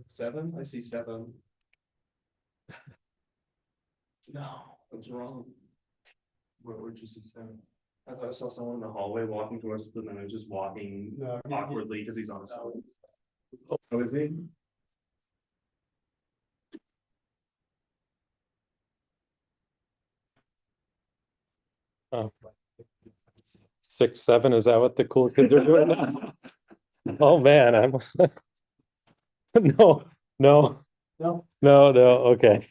7? I see 7. No, that's wrong. Where'd you see 7? I thought I saw someone in the hallway walking towards us, and then I was just walking awkwardly because he's on his phone. Oh, is he? Oh. 6, 7, is that what the cool kids are doing now? Oh man, I'm no, okay.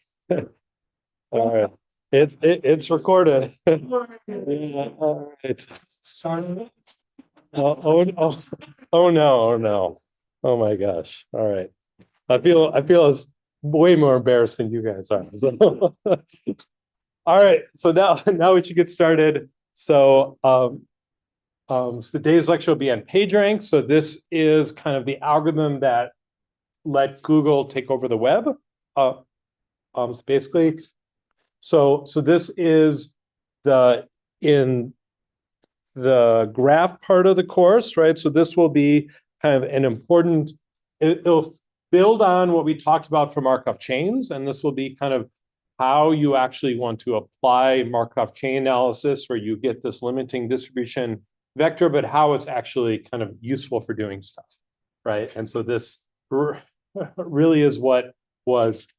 All right. It's recorded. Yeah, all right. Oh no. Oh my gosh. All right. I feel it's way more embarrassed than you guys are. So, all right. So now we should get started. So so today's lecture will be on PageRank. So this is kind of the algorithm that let Google take over the web. Basically, so this is in the graph part of the course, right? So this will be kind of an important, it'll build on what we talked about for Markov chains, and this will be kind of how you actually want to apply Markov chain analysis, where you get this limiting distribution vector, but how it's actually kind of useful for doing stuff, right? And so this really is what was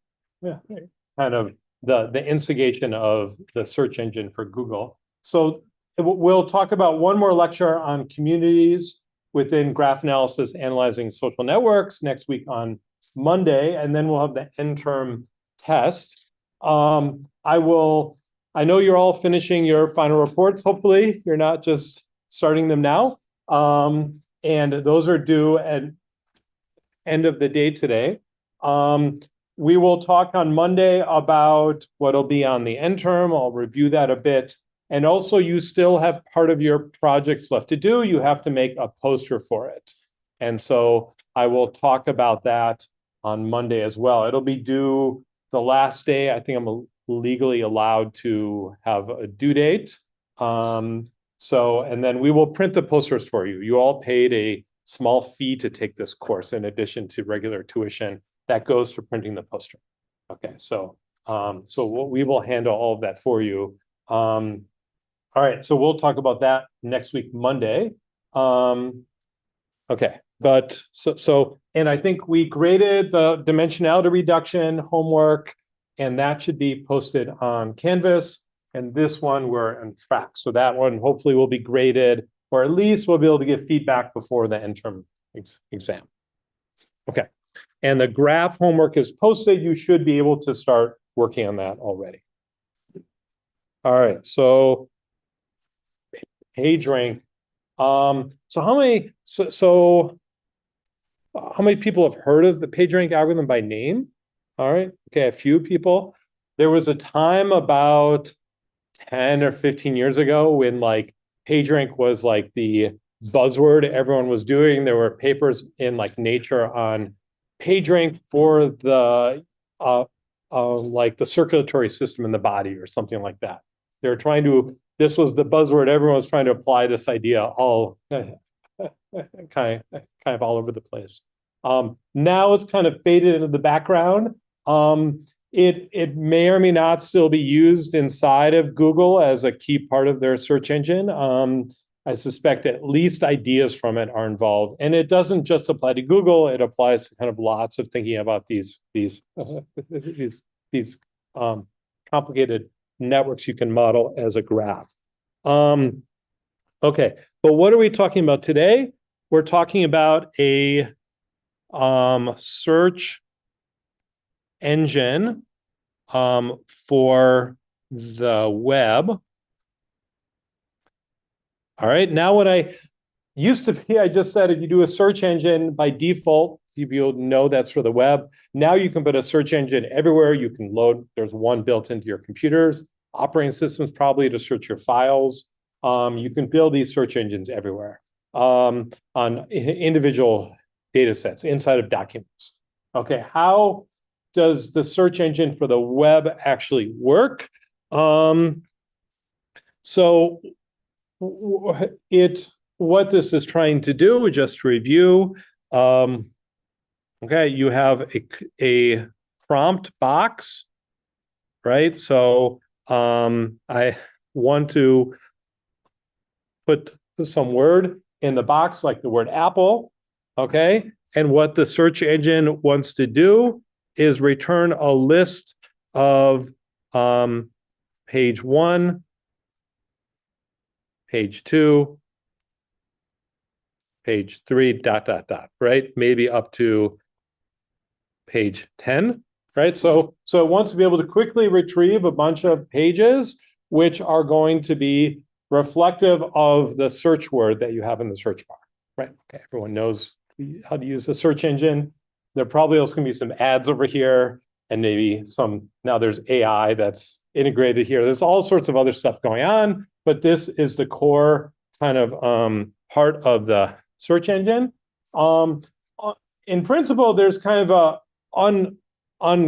kind of the instigation of the search engine for Google. So we'll talk about one more lecture on communities within graph analysis, analyzing social networks next week on Monday, and then we'll have the end term test. I know you're all finishing your final reports. Hopefully you're not just starting them now. And those are due at end of the day today. We will talk on Monday about what'll be on the end term. I'll review that a bit. And also, you still have part of your projects left to do. You have to make a poster for it. And so I will talk about that on Monday as well. It'll be due the last day. I think I'm legally allowed to have a due date. And then we will print the posters for you. You all paid a small fee to take this course in addition to regular tuition. That goes for printing the poster. Okay, so we will handle all of that for you. All right, so we'll talk about that next week, Monday. Okay, but and I think we graded the dimensionality reduction homework, and that should be posted on Canvas. And this one we're on track. So that one hopefully will be graded, or at least we'll be able to get feedback before the end term exam. Okay. And the graph homework is posted. You should be able to start working on that already. All right, so PageRank. So how many people have heard of the PageRank algorithm by name? All right, okay, a few people. There was a time about 10 or 15 years ago when like PageRank was like the buzzword everyone was doing. There were papers in like Nature on PageRank for the like the circulatory system in the body or something like that. They were trying to, this was the buzzword everyone was trying to apply this idea all kind of all over the place. Now it's kind of faded into the background. It may or may not still be used inside of Google as a key part of their search engine. I suspect at least ideas from it are involved, and it doesn't just apply to Google. It applies to kind of lots of thinking about these complicated networks you can model as a graph. Okay, but what are we talking about today? We're talking about a search engine for the web. All right, now what I used to be, I just said if you do a search engine by default, you'll know that's for the web. Now you can put a search engine everywhere. You can load, there's one built into your computers, operating systems probably to search your files. You can build these search engines everywhere on individual data sets inside of documents. Okay, how does the search engine for the web actually work? So what this is trying to do, just to review, Okay, you have a prompt box, right? So I want to put some word in the box, like the word apple, okay? And what the search engine wants to do is return a list of page 1, page 2, page 3, ... right? Maybe up to page 10, right? So it wants to be able to quickly retrieve a bunch of pages which are going to be reflective of the search word that you have in the search bar, right? Okay, everyone knows how to use the search engine. There probably also going to be some ads over here and maybe some, now there's AI that's integrated here. There's all sorts of other stuff going on, but this is the core kind of part of the search engine. In principle, there's kind of a on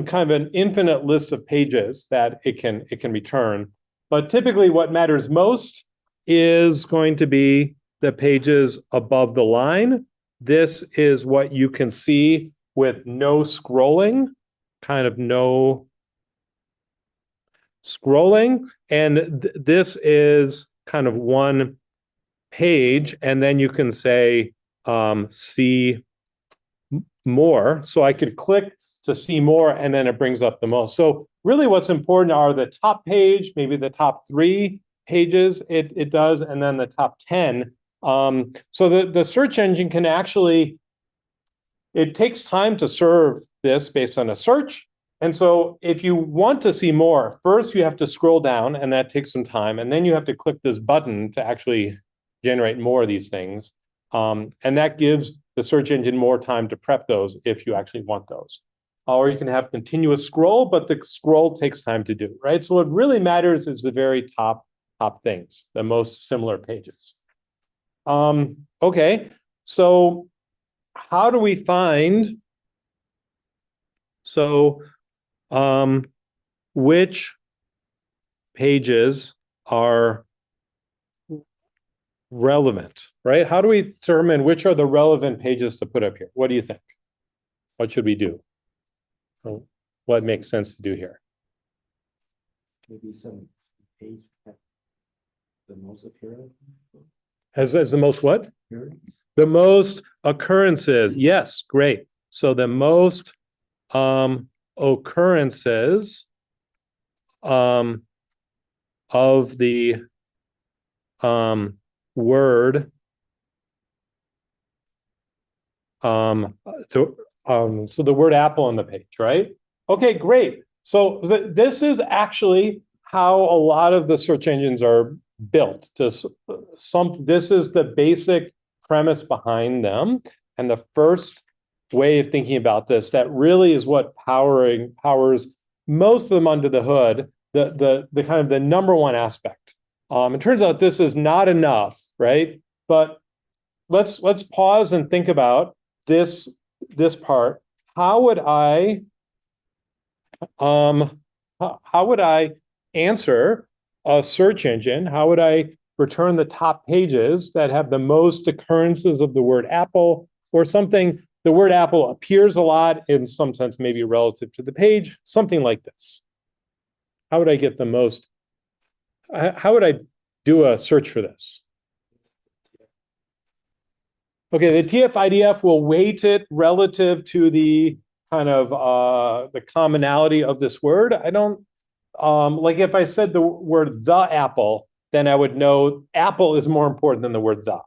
kind of an infinite list of pages that it can return. But typically what matters most is going to be the pages above the line. This is what you can see with no scrolling, kind of no scrolling. And this is kind of one page. And then you can say, see more. So I could click to see more, and then it brings up the most. So really what's important are the top page, maybe the top 3 pages it does, and then the top 10. So the search engine can actually, it takes time to serve this based on a search. And so if you want to see more, first you have to scroll down, and that takes some time. And then you have to click this button to actually generate more of these things. And that gives the search engine more time to prep those if you actually want those. Or you can have continuous scroll, but the scroll takes time to do, right? So what really matters is the very top things, the most similar pages. Okay, so how do we find, which pages are relevant, right? How do we determine which are the relevant pages to put up here? What do you think? What should we do? What makes sense to do here? Maybe some page the most appearance. As the most what? The most occurrences. Yes, great. So the most occurrences of the word so the word apple on the page, right? Okay, great. So this is actually how a lot of the search engines are built. This is the basic premise behind them. And the first way of thinking about this, that really is what powers most of them under the hood, the kind of the number one aspect. It turns out this is not enough, right? But let's pause and think about this part. How would I answer a search engine? How would I return the top pages that have the most occurrences of the word apple, or something? The word apple appears a lot, in some sense, maybe relative to the page, something like this. How would I get the most? How would I do a search for this? Okay, the TF-IDF will weight it relative to the kind of the commonality of this word. I don't, like if I said the word the apple, then I would know apple is more important than the word the.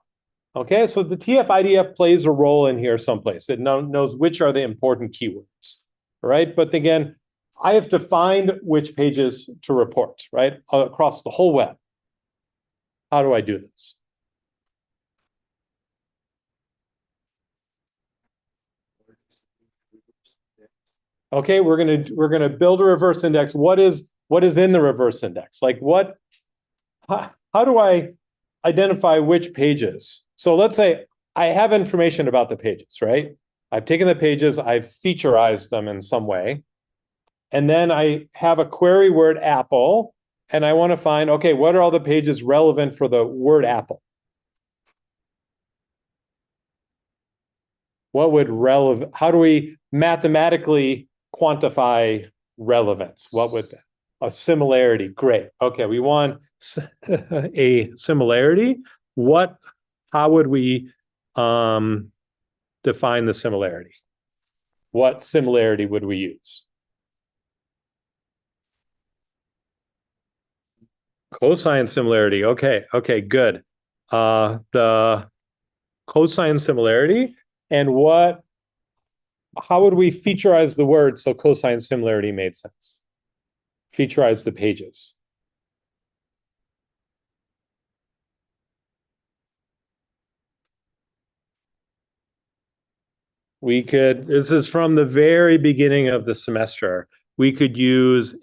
Okay, so the TF-IDF plays a role in here someplace. It knows which are the important keywords, right? But again, I have to find which pages to report, right? Across the whole web. How do I do this? Okay, we're gonna build a reverse index. What is in the reverse index? Like how do I identify which pages? So let's say I have information about the pages, right? I've taken the pages, I've featureized them in some way. And then I have a query word apple, and I want to find, okay, what are all the pages relevant for the word apple? What would how do we mathematically quantify relevance? What would a similarity? Great. Okay, we want a similarity. How would we define the similarity? What similarity would we use? Cosine similarity. Okay, good. The cosine similarity, and how would we featureize the word so cosine similarity made sense? Featureize the pages. This is from the very beginning of the semester. We could use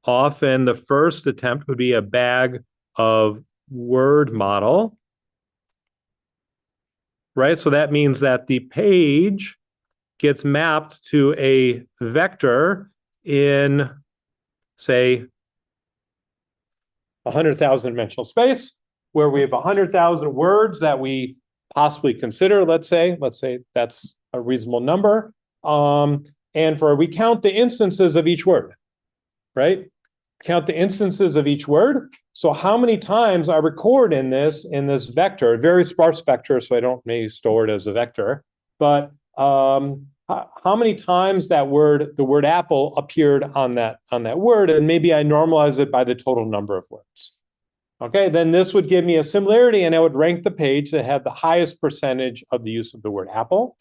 often the first attempt would be a bag of word model, right? So that means that the page gets mapped to a vector in, say, 100,000 dimensional space, where we have 100,000 words that we possibly consider, let's say that's a reasonable number. And we count the instances of each word, right? Count the instances of each word. So how many times I record in this vector, a very sparse vector, so I don't maybe store it as a vector, but how many times the word apple appeared on that word, and maybe I normalize it by the total number of words. Okay, then this would give me a similarity, and I would rank the page that had the highest percentage of the use of the word apple.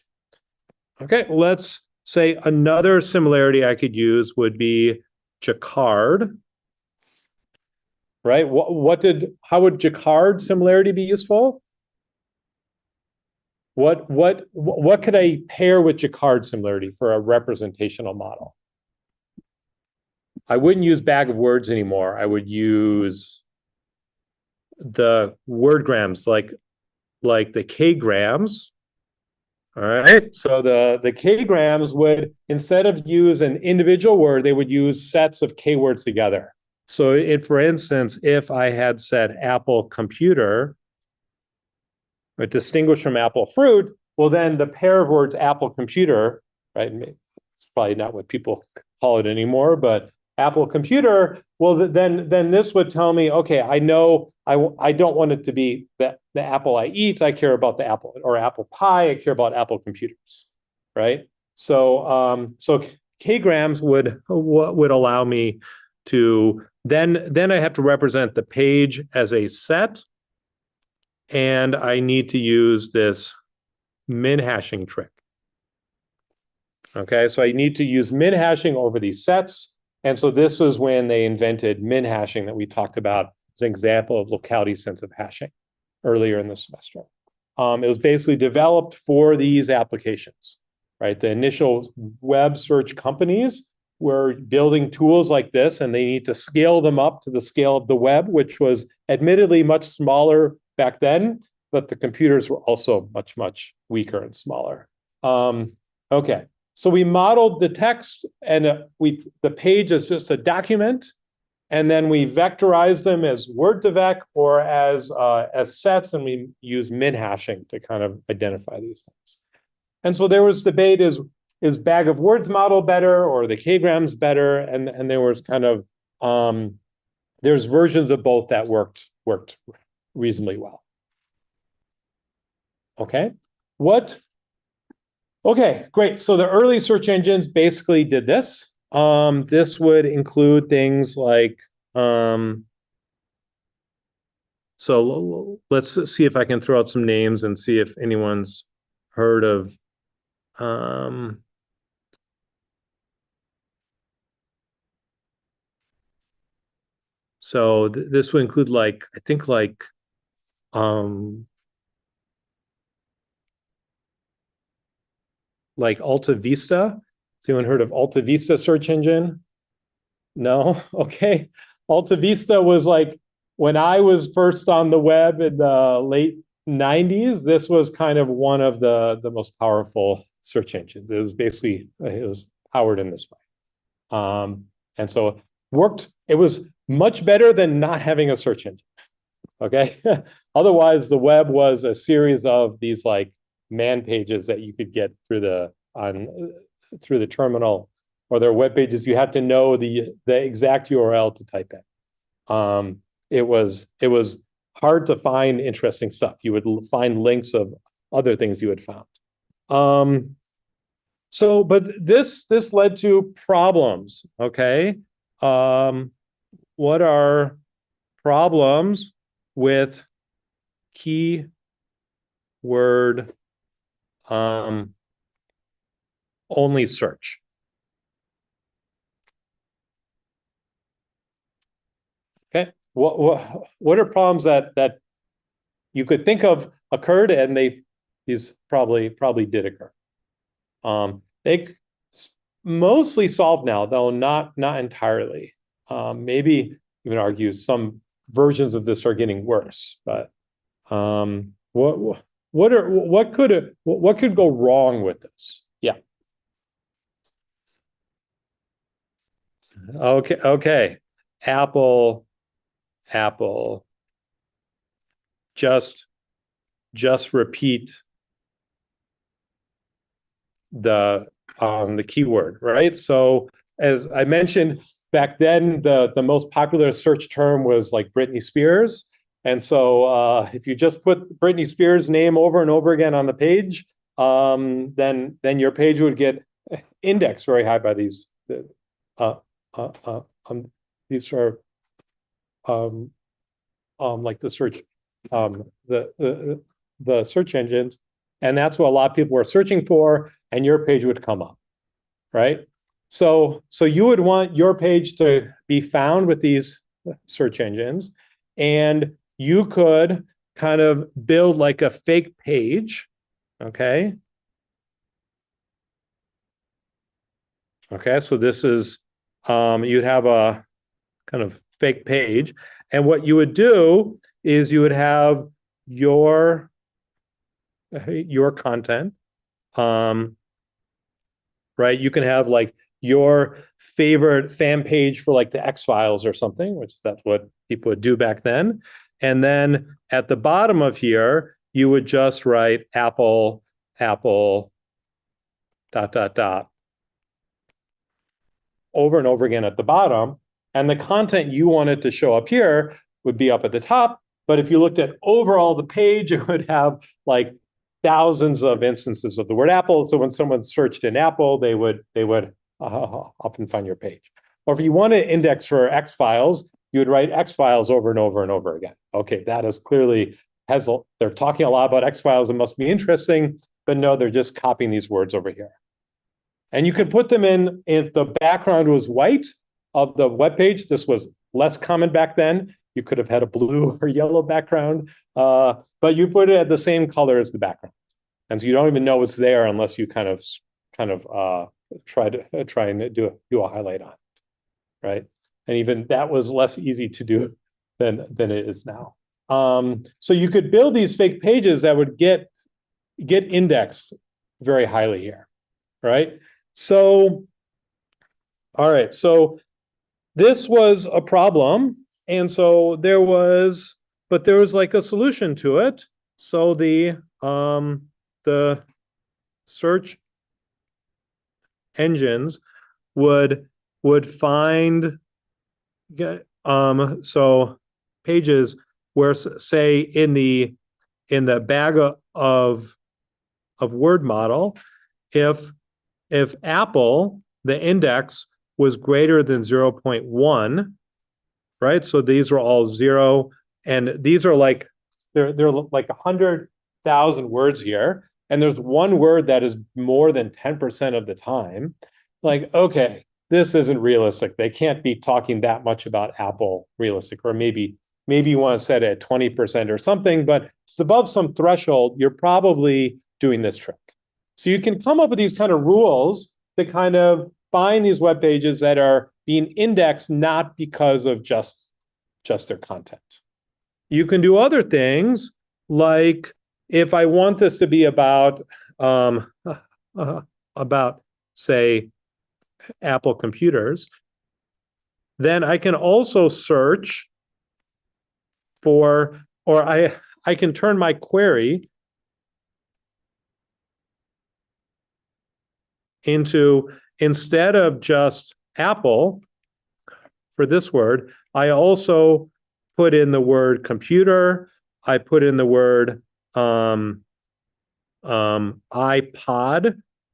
Okay, let's say another similarity I could use would be Jacquard. Right? How would Jacquard similarity be useful? What could I pair with Jacquard similarity for a representational model? I wouldn't use bag of words anymore. I would use the word grams, like the K grams. All right. So the K grams would, instead of use an individual word, they would use sets of K words together. So for instance, if I had said apple computer, or distinguished from apple fruit, well, then the pair of words apple computer, right? It's probably not what people call it anymore, but apple computer, well, then this would tell me, okay, I know I don't want it to be the apple I eat. I care about the apple, or apple pie. I care about apple computers, right? So K-grams would allow me to then I have to represent the page as a set, and I need to use this min hashing trick. Okay, so I need to use min hashing over these sets. And so this was when they invented min hashing that we talked about as an example of locality sensitive hashing earlier in the semester. It was basically developed for these applications, right? The initial web search companies were building tools like this, and they need to scale them up to the scale of the web, which was admittedly much smaller back then, but the computers were also much, much weaker and smaller. Okay. So we modeled the text, and the page is just a document, and then we vectorize them as word2vec or as sets, and we use min hashing to kind of identify these things. And so there was debate: is bag of words model better, or the K-grams better? And there was kind of there's versions of both that worked reasonably well. Okay, Okay, great. So the early search engines basically did this. This would include things like, so let's see if I can throw out some names and see if anyone's heard of, so this would include I think Alta Vista. Has anyone heard of Alta Vista search engine? No? Okay. Alta Vista was when I was first on the web in the late 90s, this was kind of one of the most powerful search engines. It was powered in this way. And so it was much better than not having a search engine. Okay. Otherwise, the web was a series of these man pages that you could get through the terminal, or their web pages. You had to know the exact URL to type in. It was hard to find interesting stuff. You would find links of other things you had found. But this led to problems. Okay, what are problems with keyword only search? Okay, what are problems that you could think of occurred, and these probably did occur. They mostly solved now, though not entirely. Maybe even argue some versions of this are getting worse. But what could go wrong with this? Yeah. Okay. Apple. Just repeat the keyword, right? So as I mentioned back then, the most popular search term was like Britney Spears. And so if you just put Britney Spears' name over and over again on the page, then your page would get indexed very high by these. These are like the search, the search engines, and that's what a lot of people were searching for, and your page would come up, right? So you would want your page to be found with these search engines, and you could kind of build like a fake page, okay? Okay, so this is, you'd have a kind of fake page, and what you would do is you would have your content, right? You can have like your favorite fan page for like the X-Files or something, which that's what people would do back then. And then at the bottom of here, you would just write Apple, dot, over and over again at the bottom. And the content you wanted to show up here would be up at the top. But if you looked at overall the page, it would have like thousands of instances of the word Apple. So when someone searched in Apple, they would often find your page. Or if you want to index for X-Files, you would write X-Files over and over and over again. Okay, that is clearly, they're talking a lot about X-Files. It must be interesting, but no, they're just copying these words over here. And you can put them in, if the background was white of the web page. This was less common back then. You could have had a blue or yellow background, but you put it at the same color as the background. And so you don't even know it's there unless you kind of try and do a highlight on it, right? And even that was less easy to do than it is now. So you could build these fake pages that would get indexed very highly here, right? So, all right, so this was a problem. And so there was like a solution to it. So the search engines would find so pages where, say, in the bag of word model, if Apple, the index, was greater than 0.1, right? So these are all 0, and these are like, they're like 100,000 words here, and there's one word that is more than 10% of the time. Like, okay, this isn't realistic. They can't be talking that much about Apple realistic, or maybe you want to set it at 20% or something, but it's above some threshold, you're probably doing this trick. So you can come up with these kind of rules to kind of find these web pages that are being indexed not because of just their content. You can do other things, like if I want this to be about say Apple computers, then I can also search for, or I can turn my query into, instead of just Apple for this word, I also put in the word computer. I put in the word iPod.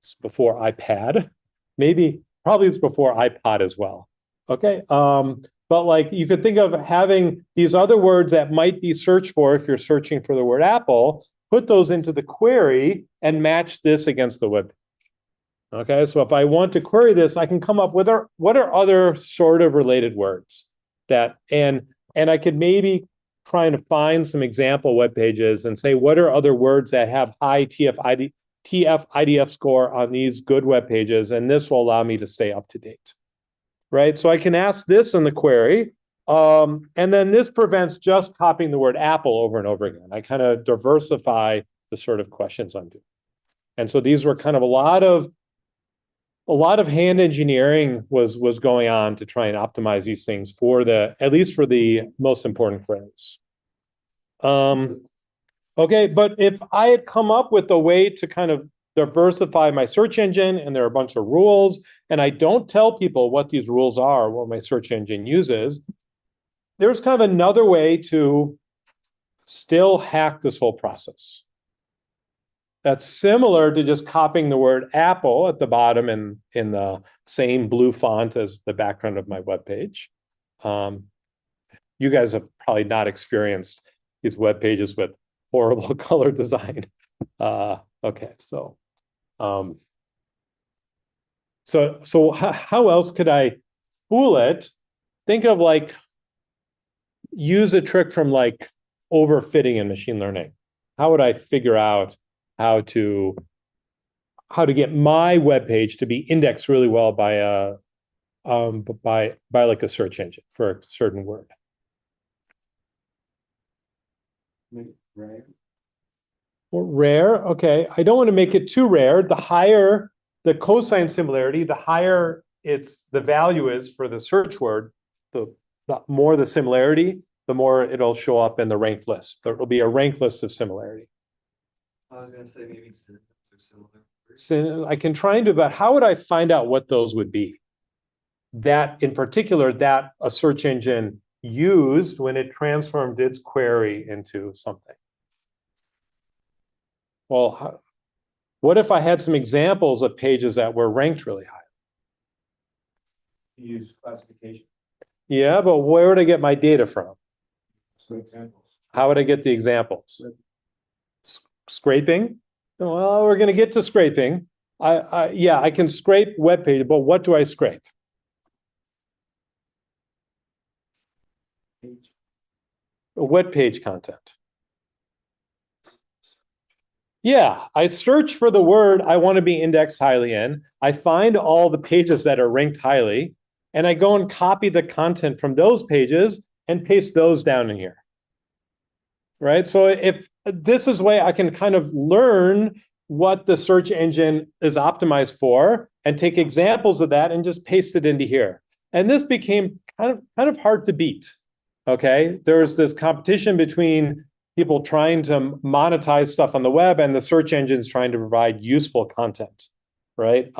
It's before iPad. Probably it's before iPod as well. Okay. But like you could think of having these other words that might be searched for if you're searching for the word Apple, put those into the query and match this against the web. Okay, so if I want to query this, I can come up with what are other sort of related words that, and I could maybe try to find some example web pages and say, what are other words that have high TF-IDF score on these good web pages? And this will allow me to stay up to date, right? So I can ask this in the query. And then this prevents just copying the word Apple over and over again. I kind of diversify the sort of questions I'm doing. And so these were kind of a lot of hand engineering was going on to try and optimize these things for at least for the most important queries. Okay, but if I had come up with a way to kind of diversify my search engine, and there are a bunch of rules, and I don't tell people what these rules are, what my search engine uses, there's kind of another way to still hack this whole process. That's similar to just copying the word Apple at the bottom in the same blue font as the background of my web page. You guys have probably not experienced these web pages with horrible color design. Okay, so how else could I fool it? Think of like, use a trick from like overfitting in machine learning. How would I figure out how to get my web page to be indexed really well by like a search engine for a certain word? Rare. Well, rare, okay. I don't want to make it too rare. The higher the cosine similarity, the higher the value is for the search word, the more the similarity, the more it'll show up in the ranked list. There will be a ranked list of similarity. I was gonna say maybe synonyms are similar. So I can try and do, but how would I find out what those would be? That in particular, that a search engine used when it transformed its query into something. Well, what if I had some examples of pages that were ranked really high? Use classification. Yeah, but where would I get my data from? So examples. How would I get the examples? Scraping? Well, we're going to get to scraping. Yeah, I can scrape web page, but what do I scrape? Web page content. Yeah, I search for the word I want to be indexed highly in. I find all the pages that are ranked highly, and I go and copy the content from those pages and paste those down in here. Right? So if this is way I can kind of learn what the search engine is optimized for and take examples of that and just paste it into here. And this became kind of hard to beat. Okay, there's this competition between people trying to monetize stuff on the web and the search engines trying to provide useful content, right?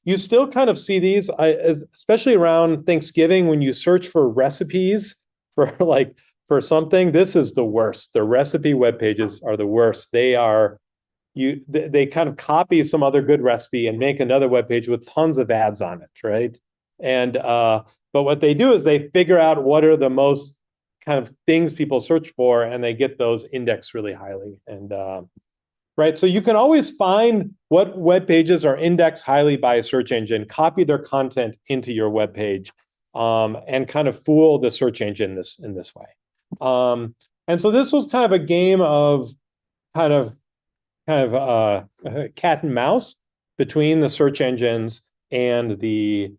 You still kind of see these, especially around Thanksgiving when you search for recipes for something. This is the worst. The recipe web pages are the worst. They kind of copy some other good recipe and make another web page with tons of ads on it, right? And but what they do is they figure out what are the most kind of things people search for, and they get those indexed really highly. And right, so you can always find what web pages are indexed highly by a search engine, copy their content into your web page, and kind of fool the search engine in this way. And so this was kind of a game of kind of cat and mouse between the search engines and the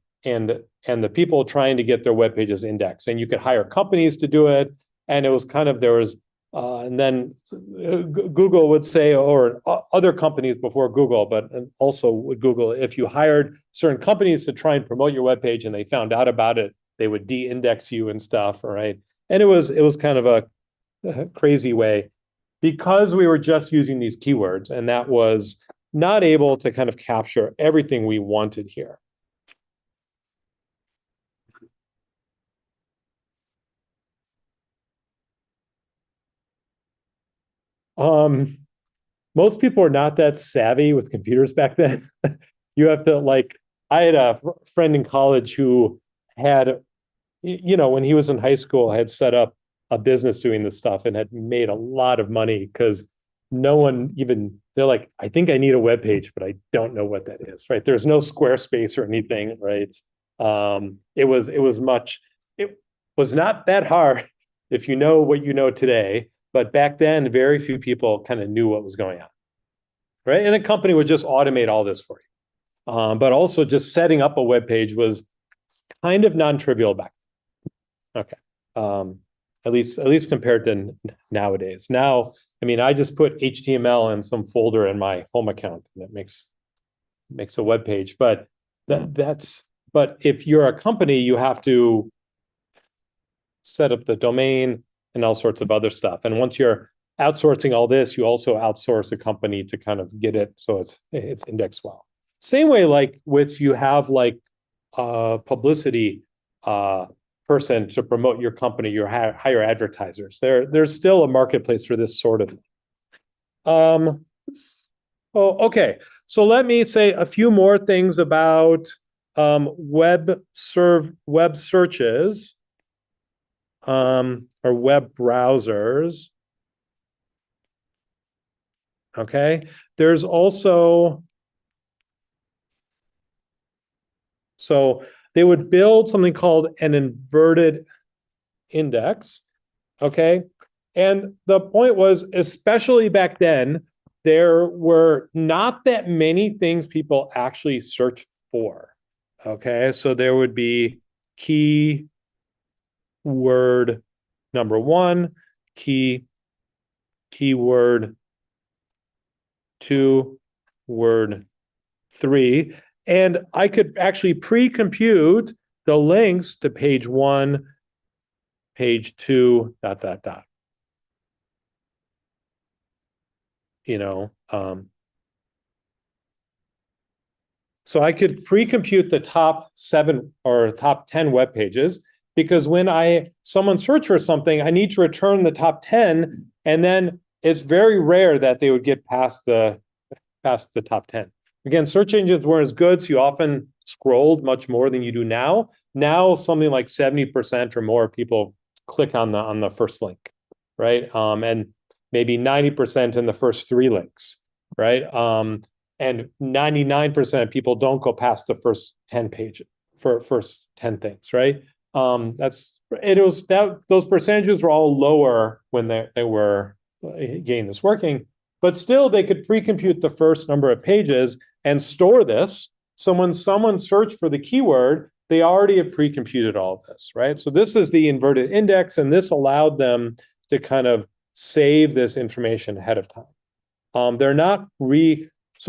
people trying to get their web pages indexed. And you could hire companies to do it. And it was kind of, and then Google would say, or other companies before Google, but also with Google, if you hired certain companies to try and promote your web page and they found out about it, they would de-index you and stuff, right? And it was kind of a crazy way, because we were just using these keywords, and that was not able to kind of capture everything we wanted here. Most people are not that savvy with computers back then. You have to I had a friend in college who had, when he was in high school, had set up a business doing this stuff and had made a lot of money because no one even, they're like, I think I need a web page, but I don't know what that is, right? There's no Squarespace or anything, right? It was not that hard if you know what you know today, but back then, very few people kind of knew what was going on, right? And a company would just automate all this for you. But also just setting up a web page was kind of non-trivial back then. Okay. At least compared to nowadays. Now, I mean, I just put HTML in some folder in my home account and it makes a web page. But but if you're a company, you have to set up the domain and all sorts of other stuff. And once you're outsourcing all this, you also outsource a company to kind of get it so it's indexed well. Same way, like with you have publicity person to promote your company, you hire advertisers. There's still a marketplace for this sort of thing. Okay. So let me say a few more things about web searches or web browsers. Okay. There's also, so they would build something called an inverted index, okay? And the point was, especially back then, there were not that many things people actually searched for, okay? So there would be keyword number 1, keyword 2, word 3, and I could actually pre-compute the links to page 1, page 2, ... So I could pre-compute the top 7 or top 10 web pages, because when someone search for something, I need to return the top 10, and then it's very rare that they would get past the top 10. Again, search engines weren't as good, so you often scrolled much more than you do now. Now, something like 70% or more people click on the first link, right? And maybe 90% in the first 3 links, right? And 99% of people don't go past the first 10 pages, first 10 things, right? Those percentages were all lower when they were getting this working, but still they could pre-compute the first number of pages and store this. So when someone searched for the keyword, they already have pre-computed all of this, right? So this is the inverted index, and this allowed them to kind of save this information ahead of time. So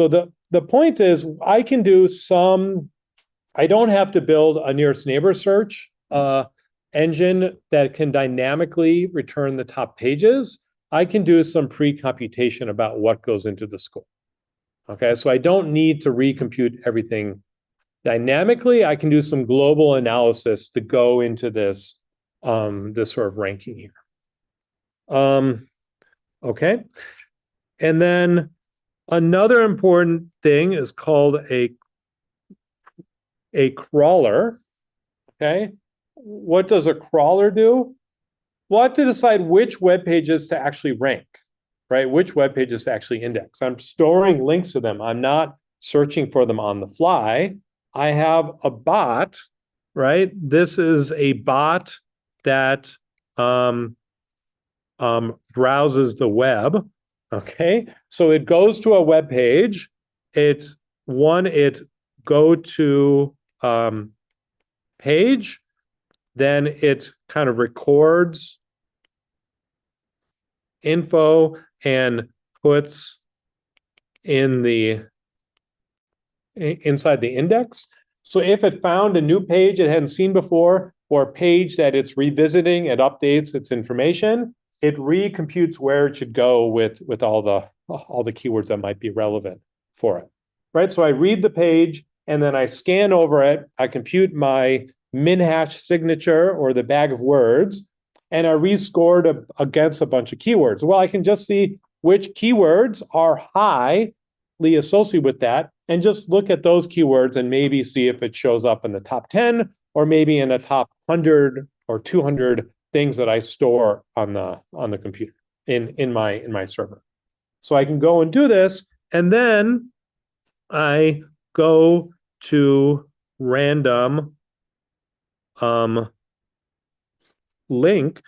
the point is, I can do I don't have to build a nearest neighbor search engine that can dynamically return the top pages. I can do some pre-computation about what goes into the score. Okay, so I don't need to recompute everything dynamically. I can do some global analysis to go into this sort of ranking here. Okay, and then another important thing is called a crawler. Okay, what does a crawler do? We'll have to decide which web pages to actually rank, right? Which web pages to actually index. I'm storing links to them. I'm not searching for them on the fly. I have a bot, right? This is a bot that browses the web. Okay, so it goes to a web page. It go to page, then it kind of records info and puts inside the index. So if it found a new page it hadn't seen before, or a page that it's revisiting, it updates its information, it recomputes where it should go with all the keywords that might be relevant. for it, right? So I read the page and then I scan over it. I compute my min hash signature or the bag of words, and I rescored against a bunch of keywords. Well, I can just see which keywords are highly associated with that and just look at those keywords and maybe see if it shows up in the top 10 or maybe in the top 100 or 200 things that I store on the computer in my server. So I can go and do this, and then I go to random link,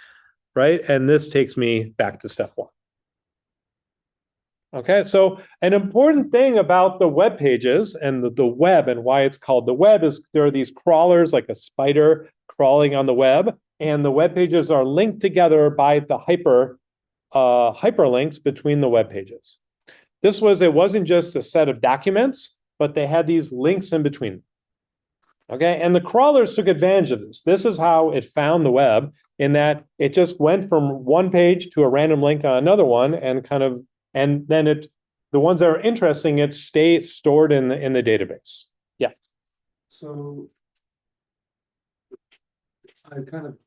right? And this takes me back to step 1. Okay, so an important thing about the web pages and the web and why it's called the web is there are these crawlers like a spider crawling on the web, and the web pages are linked together by the hyperlinks between the web pages. It wasn't just a set of documents, but they had these links in between. Okay, and the crawlers took advantage of this. This is how it found the web, in that it just went from one page to a random link on another one, and then the ones that are interesting, it stays stored in the database. Yeah. So I kind of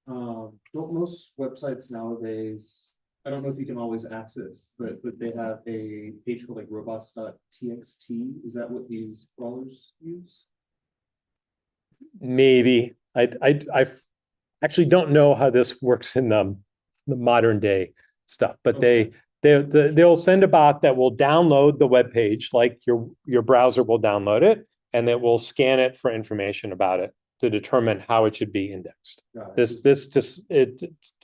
don't most websites nowadays, I don't know if you can always access, but they have a page called like robots.txt. Is that what these crawlers use? Maybe. I actually don't know how this works in the modern day stuff, but Okay. they'll send a bot that will download the web page, like your browser will download it, and it will scan it for information about it to determine how it should be indexed. This to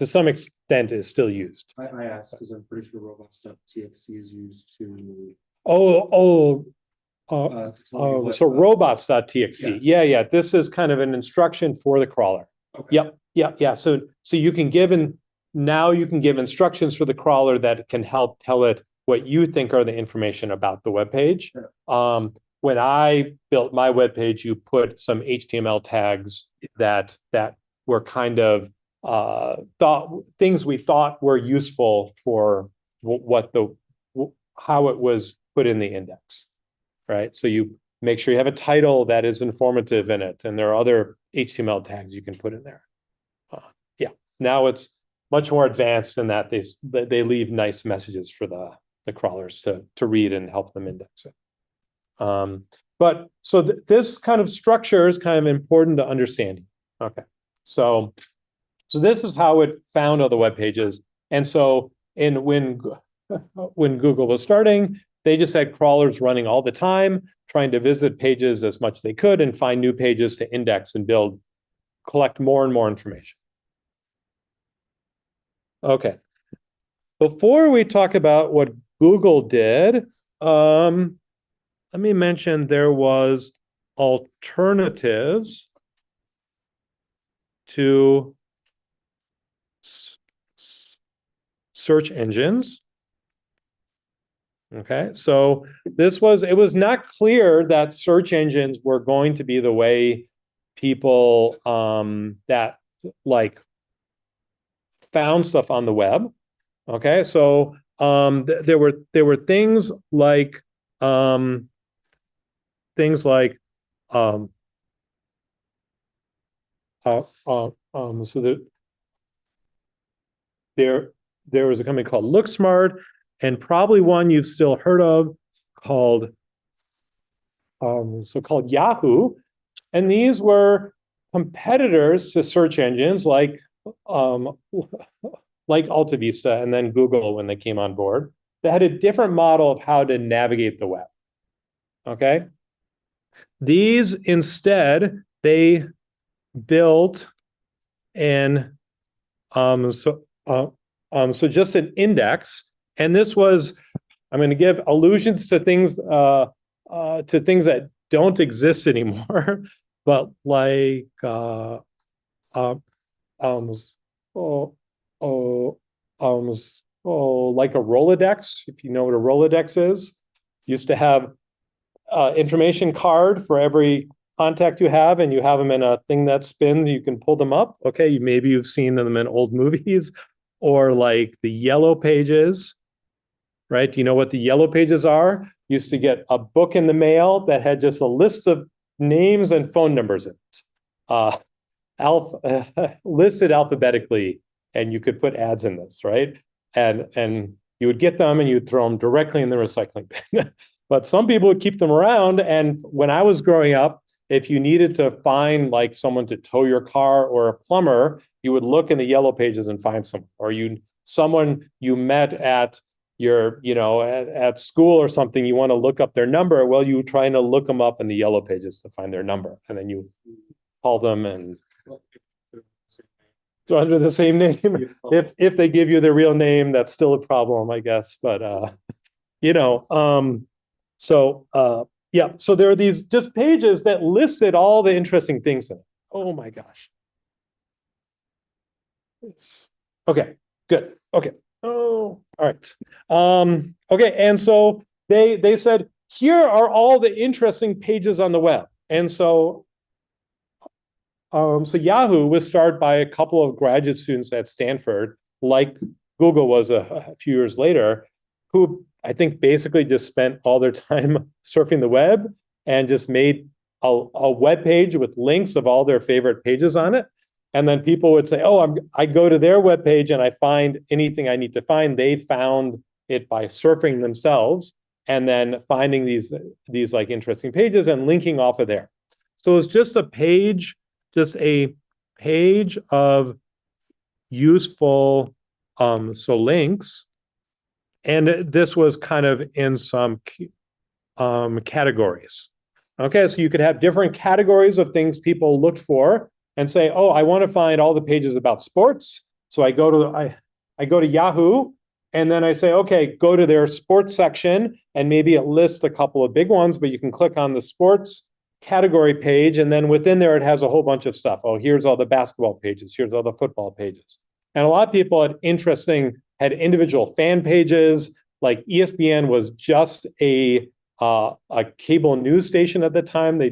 some extent is still used. I asked because I'm pretty sure robots.txt is used to so robots.txt. Yeah. This is kind of an instruction for the crawler. Okay. Yeah. So you can give instructions for the crawler that can help tell it what you think are the information about the web page. Sure. When I built my web page, you put some HTML tags that were kind of things we thought were useful for how it was put in the index, right? So you make sure you have a title that is informative in it, and there are other HTML tags you can put in there. Now it's much more advanced in that they leave nice messages for the crawlers to read and help them index it. But so this kind of structure is kind of important to understand. Okay, so this is how it found all the web pages. And so when Google was starting, they just had crawlers running all the time, trying to visit pages as much as they could and find new pages to index and collect more and more information. Okay, before we talk about what Google did, let me mention there was alternatives to search engines. Okay, so it was not clear that search engines were going to be the way people that like found stuff on the web. Okay, so there were things like so there was a company called LookSmart, and probably one you've still heard of called Yahoo, and these were competitors to search engines like AltaVista and then Google when they came on board. They had a different model of how to navigate the web. Okay, these instead they built an so just an index, and this was, I'm going to give allusions to things that don't exist anymore, but like like a Rolodex, if you know what a Rolodex is. Used to have information card for every contact you have, and you have them in a thing that spins, you can pull them up. Okay, maybe you've seen them in old movies, or like the yellow pages, right? Do you know what the yellow pages are? used to get a book in the mail that had just a list of names and phone numbers in it, listed alphabetically, and you could put ads in this, right? And you would get them and you'd throw them directly in the recycling bin. But some people would keep them around. And when I was growing up, if you needed to find like someone to tow your car or a plumber, you would look in the yellow pages and find someone, or someone you met at your, at school or something, you want to look up their number. Well, you trying to look them up in the yellow pages to find their number, and then you call them and under the same name. If they give you their real name, that's still a problem, I guess. But yeah, so there are these just pages that listed all the interesting things in it. Oh my gosh. Okay, good. Okay. Oh, all right. Okay, and so they said, here are all the interesting pages on the web. And so Yahoo was started by a couple of graduate students at Stanford, like Google was a few years later, who I think basically just spent all their time surfing the web and just made a web page with links of all their favorite pages on it. And then people would say, oh, I go to their web page and I find anything I need to find. They found it by surfing themselves and then finding these like interesting pages and linking off of there. So it's just a page of useful links. And this was kind of in some categories. Okay, so you could have different categories of things people looked for and say, oh, I want to find all the pages about sports. So I go to Yahoo, and then I say, okay, go to their sports section, and maybe it lists a couple of big ones, but you can click on the sports category page, and then within there it has a whole bunch of stuff. Oh, here's all the basketball pages, here's all the football pages. And a lot of people had individual fan pages, like ESPN was just a cable news station at the time. They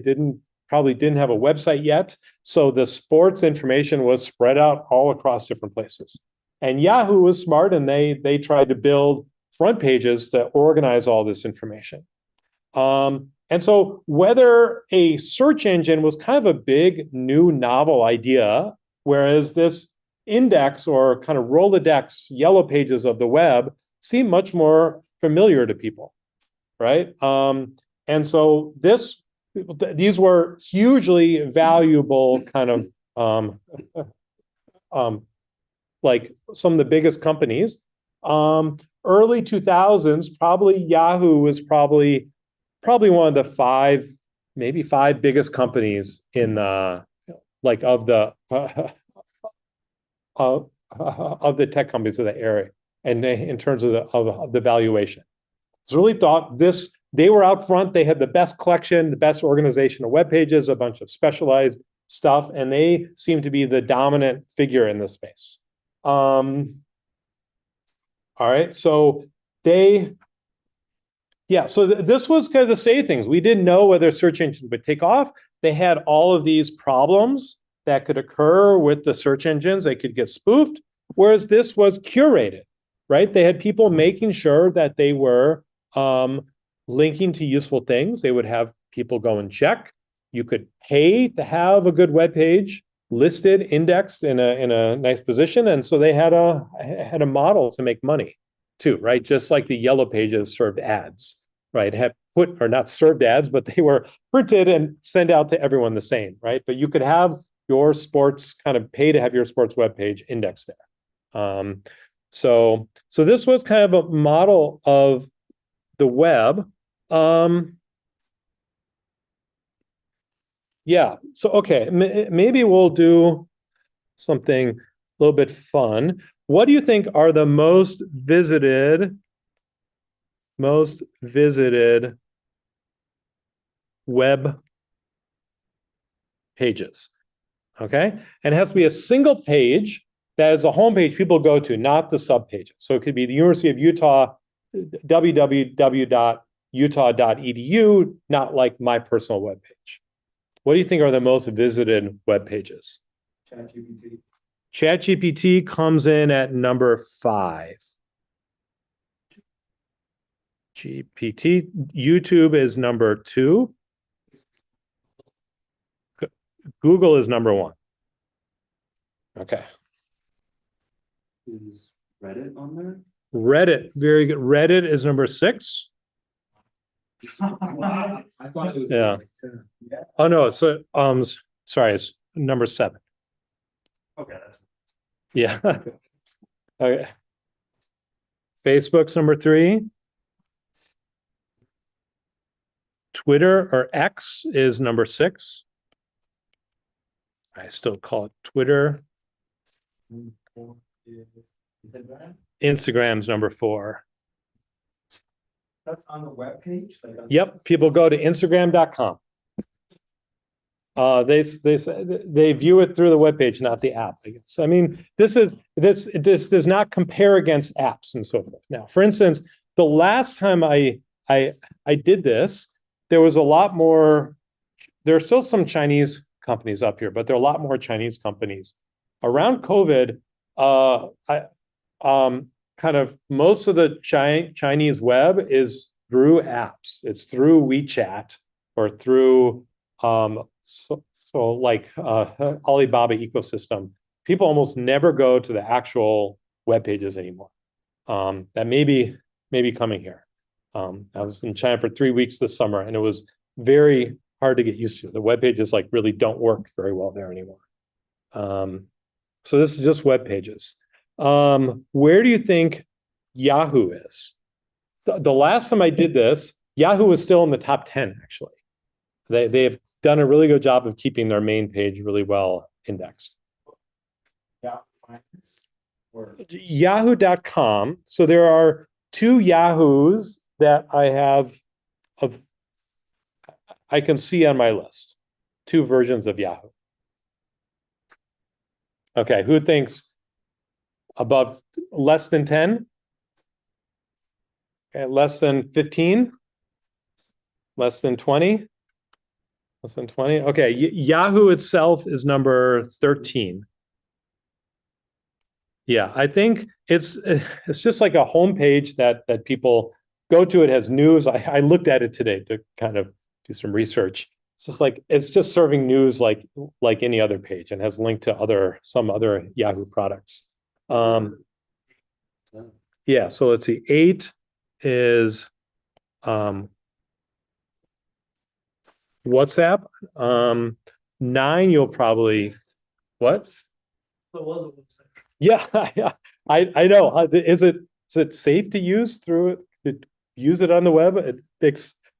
probably didn't have a website yet. So the sports information was spread out all across different places. And Yahoo was smart, and they tried to build front pages to organize all this information. And so whether a search engine was kind of a big, new, novel idea, whereas this index or kind of Rolodex yellow pages of the web seem much more familiar to people, right? And so these were hugely valuable kind of like some of the biggest companies. Early 2000s, probably Yahoo was probably one of the maybe five biggest companies in like of the tech companies of the area, and in terms of the valuation. It's really thought they were out front. They had the best collection, the best organization of web pages, a bunch of specialized stuff, and they seem to be the dominant figure in this space. All right, so this was kind of the state of things. We didn't know whether search engines would take off. They had all of these problems that could occur with the search engines. They could get spoofed, whereas this was curated, right? They had people making sure that they were linking to useful things. They would have people go and check. You could pay to have a good web page listed, indexed in a nice position, and so they had a model to make money too, right? Just like the yellow pages served ads, right? Or not served ads, but they were printed and sent out to everyone the same, right? But you could have your sports, kind of pay to have your sports web page indexed there. So this was kind of a model of the web. Yeah, so okay, maybe we'll do something a little bit fun. What do you think are the most visited web pages? Okay, and it has to be a single page that is a homepage people go to, not the subpages. So it could be the University of Utah, www.utah.edu, not like my personal webpage. What do you think are the most visited web pages? ChatGPT. ChatGPT comes in at number 5. GPT. YouTube is number 2. Google is number 1. Okay. Is Reddit on there? Reddit, very good. Reddit is number 6. Wow. I thought it was. Yeah. like 10. Yeah. Oh no, so sorry, it's number 7. Okay, that's. Yeah. Okay. Facebook's number 3. Twitter or X is number 6. I still call it Twitter. Instagram's number 4. That's on the webpage? Yep, people go to Instagram.com. They view it through the webpage, not the app, I guess. I mean, this does not compare against apps and so forth. Now, for instance, the last time I did this, there was a lot more. There are still some Chinese companies up here, but there are a lot more Chinese companies. Around COVID, kind of most of the Chinese web is through apps. It's through WeChat or through like Alibaba ecosystem. People almost never go to the actual web pages anymore. That may be coming here. I was in China for 3 weeks this summer, and it was very hard to get used to. The web pages like really don't work very well there anymore. So this is just web pages. Where do you think Yahoo is? The last time I did this, Yahoo was still in the top 10, actually. They've done a really good job of keeping their main page really well indexed. Yeah, or Yahoo.com. So there are 2 Yahoos that I have I can see on my list. 2 versions of Yahoo. Okay, who thinks above less than 10? Okay, less than 15? Less than 20? Less than 20? Okay, Yahoo itself is number 13. Yeah, I think it's just like a homepage that people go to. It has news. I looked at it today to kind of do some research. It's just serving news like any other page, and has linked to some other Yahoo products. Yeah, so let's see. 8 is WhatsApp. 9, you'll probably what? There was a website. Yeah, I know. Is it safe to use use it on the web? It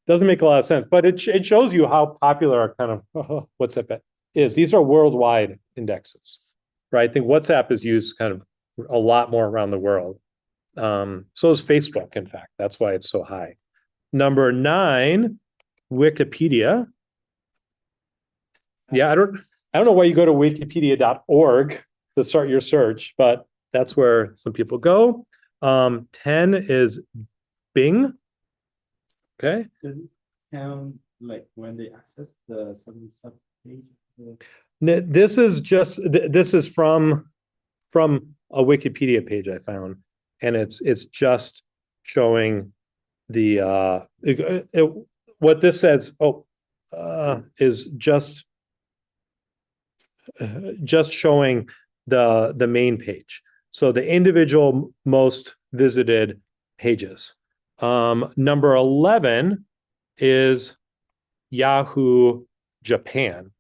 doesn't make a lot of sense, but it shows you how popular kind of WhatsApp is. These are worldwide indexes, right? I think WhatsApp is used kind of a lot more around the world. So is Facebook, in fact. That's why it's so high. Number 9, Wikipedia. Yeah, I don't know why you go to wikipedia.org to start your search, but that's where some people go. 10 is Bing. Okay. does it count like when they access the sub page? This is from a Wikipedia page I found, and it's just showing the what this says is just showing the main page. So the individual most visited pages. Number 11 is Yahoo Japan.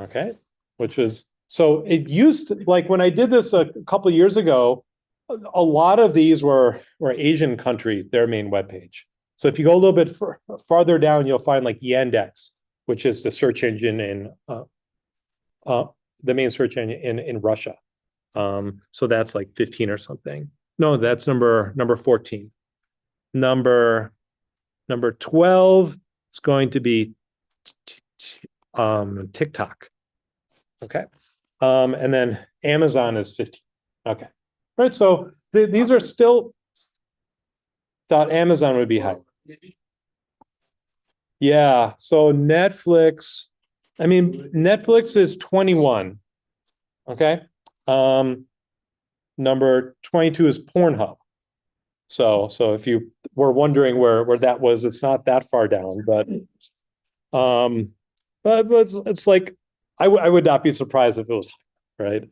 Okay, which was, so it used to, like when I did this a couple of years ago, a lot of these were Asian countries, their main webpage. So if you go a little bit farther down, you'll find like Yandex, which is the search engine in the main search engine in Russia. So that's like 15 or something. No, that's number 14. Number 12 is going to be TikTok. Okay. And then Amazon is 15. Okay. Right. So these are still, thought Amazon would be high. Yeah. So Netflix is 21. Okay. Number 22 is Pornhub. So if you were wondering where that was, it's not that far down, but it's like, I would not be surprised if it was higher, right?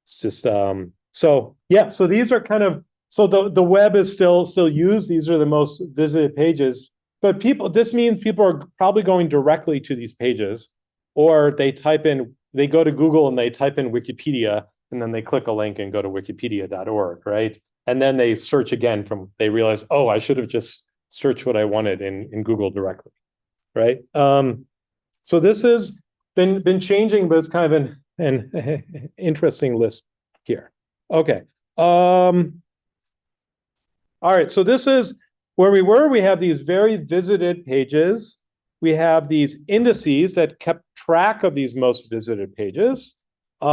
It's just, so yeah, so these are kind of, so the web is still used. These are the most visited pages, but this means people are probably going directly to these pages, or they go to Google and they type in Wikipedia, and then they click a link and go to wikipedia.org, right? And then they search again they realize, oh, I should have just searched what I wanted in Google directly, right? So this has been changing, but it's kind of an interesting list here. Okay. All right, so this is where we were. We have these very visited pages. We have these indices that kept track of these most visited pages. We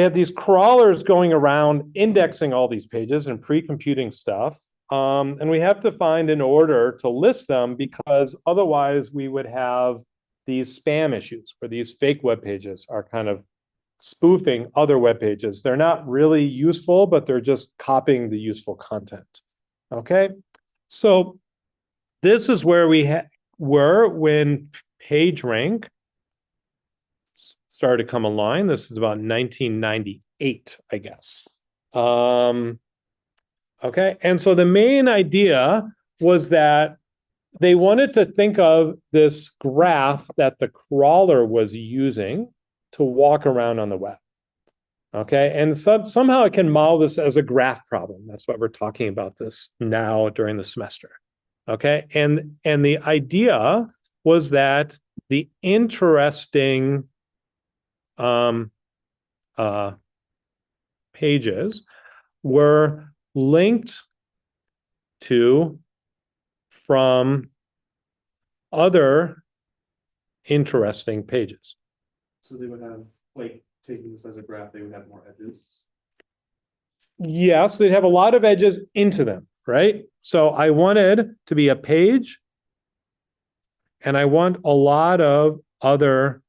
have these crawlers going around indexing all these pages and pre-computing stuff. And we have to find an order to list them, because otherwise we would have these spam issues where these fake web pages are kind of spoofing other web pages. They're not really useful, but they're just copying the useful content. Okay, so this is where we were when PageRank started to come online. This is about 1998, I guess. Okay, and so the main idea was that they wanted to think of this graph that the crawler was using to walk around on the web. Okay, and somehow it can model this as a graph problem. That's why we're talking about this now during the semester. Okay, and the idea was that the interesting pages were linked to from other interesting pages. So they would have, like, taking this as a graph, they would have more edges. Yes, they'd have a lot of edges into them, right? So I wanted to be a page, and I want a lot of other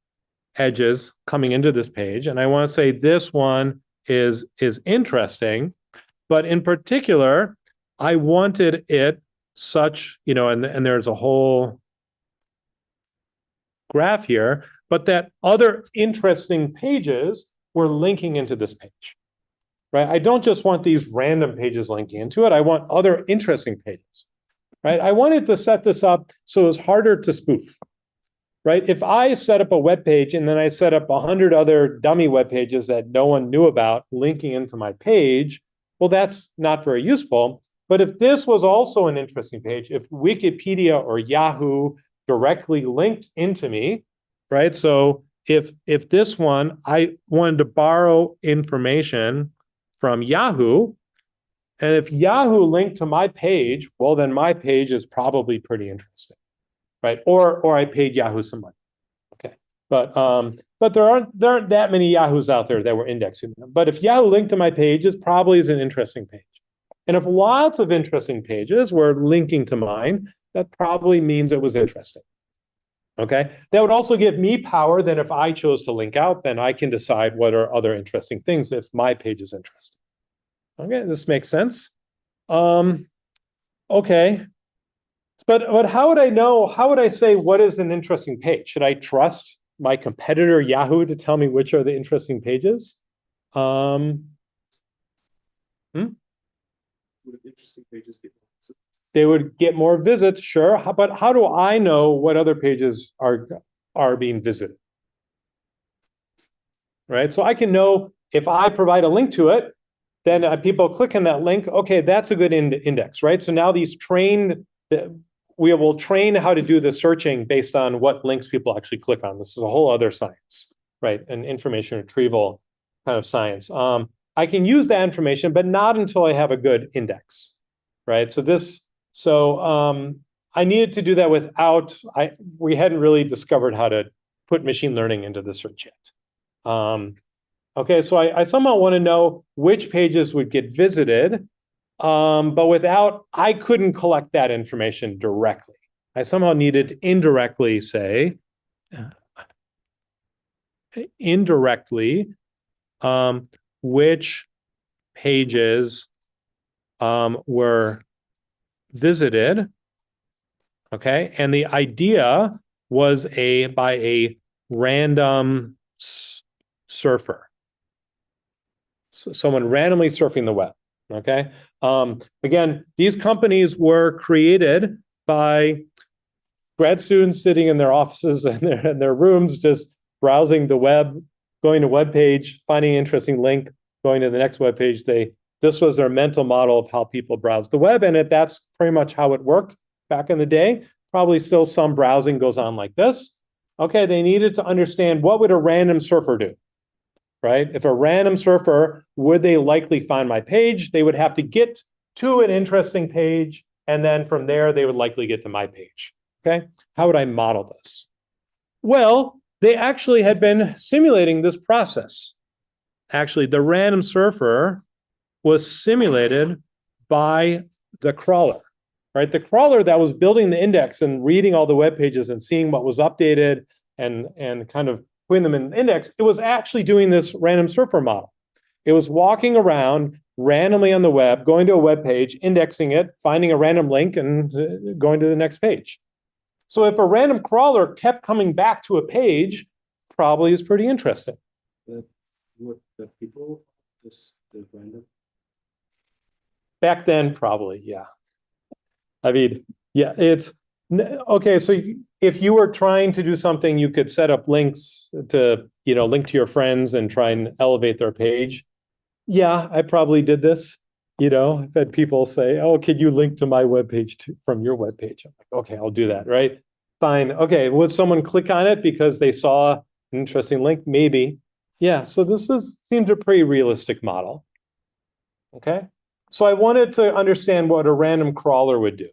edges coming into this page, and I want to say this one is interesting, but in particular, I wanted it such, and there's a whole graph here, but that other interesting pages were linking into this page, right? I don't just want these random pages linking into it. I want other interesting pages, right? I wanted to set this up so it's harder to spoof, right? If I set up a web page and then I set up 100 other dummy web pages that no one knew about linking into my page, well, that's not very useful. But if this was also an interesting page, if Wikipedia or Yahoo directly linked into me, right? So if this one, I wanted to borrow information from Yahoo, and if Yahoo linked to my page, well, then my page is probably pretty interesting, right? Or I paid Yahoo some money. Okay, but there aren't that many Yahoos out there that were indexing them. But if Yahoo linked to my page, it probably is an interesting page. And if lots of interesting pages were linking to mine, that probably means it was interesting. Okay, that would also give me power. Then if I chose to link out, then I can decide what are other interesting things if my page is interesting. Okay, this makes sense. Okay, but how would I know? How would I say what is an interesting page? Should I trust my competitor Yahoo to tell me which are the interesting pages? Would interesting pages get more visits? They would get more visits, sure. But how do I know what other pages are being visited? Right, so I can know if I provide a link to it, then people click on that link. Okay, that's a good index, right? So now we will train how to do the searching based on what links people actually click on. This is a whole other science, right? An information retrieval kind of science. I can use that information, but not until I have a good index, right? So I needed to do that we hadn't really discovered how to put machine learning into the search yet. Okay, so I somehow want to know which pages would get visited, but I couldn't collect that information directly. I somehow needed to indirectly say, which pages were visited. Okay, and the idea was by a random surfer. So someone randomly surfing the web. Okay. Again, these companies were created by grad students sitting in their offices and their rooms, just browsing the web, going to a web page, finding an interesting link, going to the next web page. This was their mental model of how people browse the web, and that's pretty much how it worked back in the day. Probably still some browsing goes on like this. Okay, they needed to understand, what would a random surfer do? Right? If a random surfer, would they likely find my page? They would have to get to an interesting page, and then from there, they would likely get to my page. Okay, how would I model this? Well, they actually had been simulating this process. Actually, the random surfer was simulated by the crawler, right? The crawler that was building the index and reading all the web pages and seeing what was updated and kind of putting them in the index, it was actually doing this random surfer model. It was walking around randomly on the web, going to a web page, indexing it, finding a random link, and going to the next page. So if a random crawler kept coming back to a page, probably is pretty interesting. What the people just random? Back then, probably, yeah. I mean, yeah, it's okay. So if you were trying to do something, you could set up links to, link to your friends and try and elevate their page. Yeah, I probably did this. I've had people say, "Oh, could you link to my webpage from your webpage?" I'm like, "Okay, I'll do that." Right? Fine. Okay. Would someone click on it because they saw an interesting link? Maybe. Yeah. So this seems a pretty realistic model. Okay. So I wanted to understand what a random crawler would do.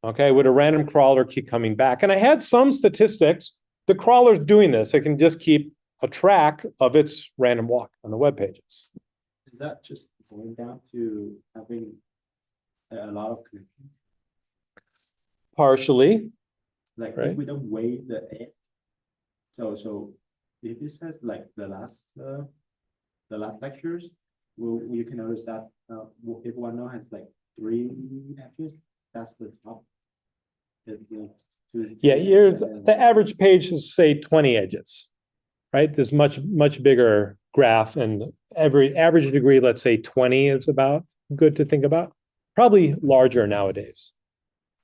Okay, would a random crawler keep coming back? And I had some statistics. The crawler's doing this. It can just keep a track of its random walk on the web pages. Is that just going down to having a lot of connections? Partially. Like, right? If we don't weigh the edge. So if this has like the last lectures, you can notice that if one now has like 3 edges, that's the top. Yeah, the average page is, say, 20 edges, right? There's much bigger graph, and every average degree, let's say 20 is about good to think about. Probably larger nowadays,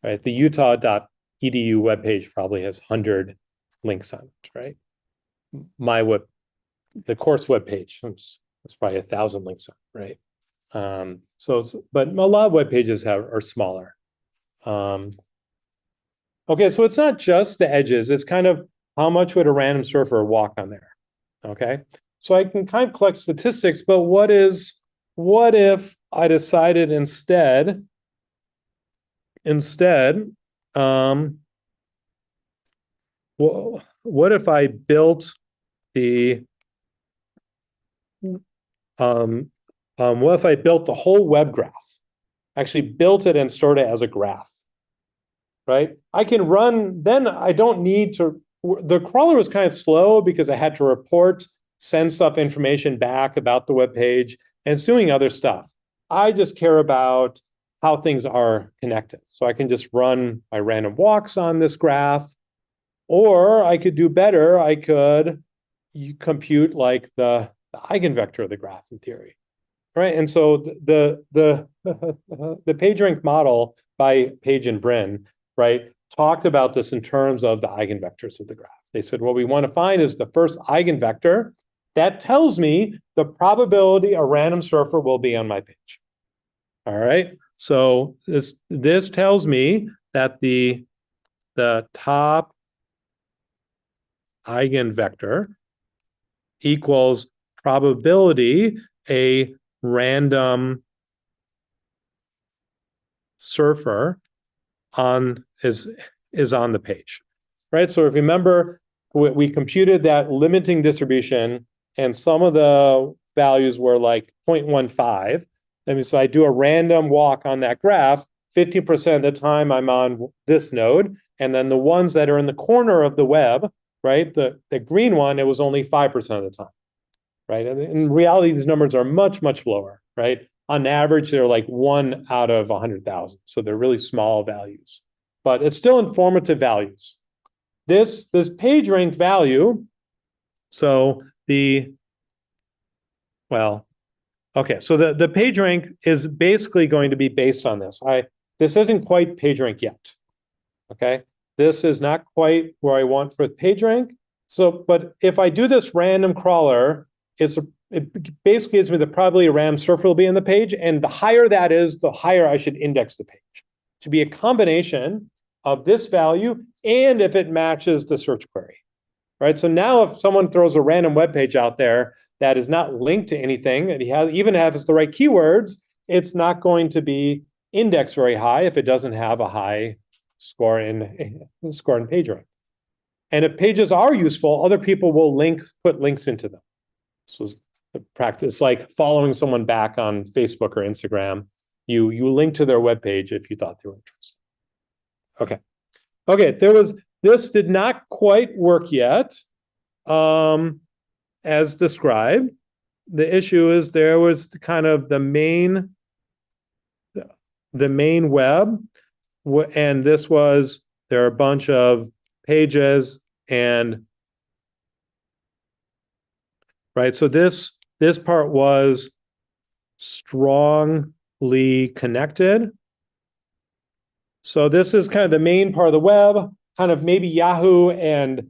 right? The utah.edu webpage probably has 100 links on it, right? The course webpage, it's probably 1,000 links on it, right? But a lot of web pages are smaller. Okay, so it's not just the edges, it's kind of how much would a random surfer walk on there. Okay, so I can kind of collect statistics, but what if I decided instead, well, what if I built the what if I built the whole web graph? Actually built it and stored it as a graph, right? I can run, then I don't need to, the crawler was kind of slow because I had to send information back about the web page, and it's doing other stuff. I just care about how things are connected. So I can just run my random walks on this graph, or I could do better. I could compute like the eigenvector of the graph in theory, right? And so the PageRank model by Page and Brin, right, talked about this in terms of the eigenvectors of the graph. They said, what we want to find is the first eigenvector that tells me the probability a random surfer will be on my page. All right, so this tells me that the top eigenvector equals probability a random surfer is on the page, right? So if you remember, we computed that limiting distribution, and some of the values were like 0.15. I mean, so I do a random walk on that graph, 50% of the time I'm on this node, and then the ones that are in the corner of the web, right? The green one, it was only 5% of the time, right? And in reality, these numbers are much lower, right? on average, they're like 1 out of 100,000. So they're really small values, but it's still informative values. This PageRank value, so okay, so the PageRank is basically going to be based on this. This isn't quite PageRank yet, okay? This is not quite where I want for PageRank. So, but if I do this random crawler, it basically gives me the probability a random surfer will be on the page, and the higher that is, the higher I should index the page. It should be a combination of this value and if it matches the search query, right? So now if someone throws a random web page out there that is not linked to anything, and even has the right keywords, it's not going to be indexed very high if it doesn't have a high score in PageRank. And if pages are useful, other people will put links into them. This was the practice, like following someone back on Facebook or Instagram. You link to their webpage if you thought they were interested. Okay, this did not quite work yet, as described. The issue is there was kind of the main web, and there are a bunch of pages, and right, so this part was strongly connected. So this is kind of the main part of the web. Kind of maybe Yahoo and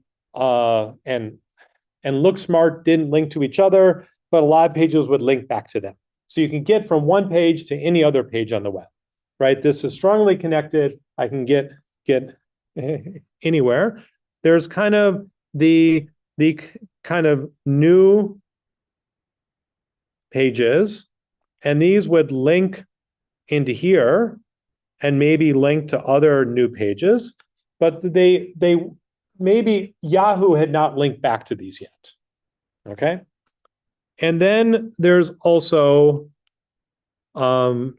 LookSmart didn't link to each other, but a lot of pages would link back to them. So you can get from one page to any other page on the web, right? This is strongly connected. I can get anywhere. There's kind of the kind of new pages, and these would link into here and maybe link to other new pages, but they maybe Yahoo had not linked back to these yet. Okay. And then there's also the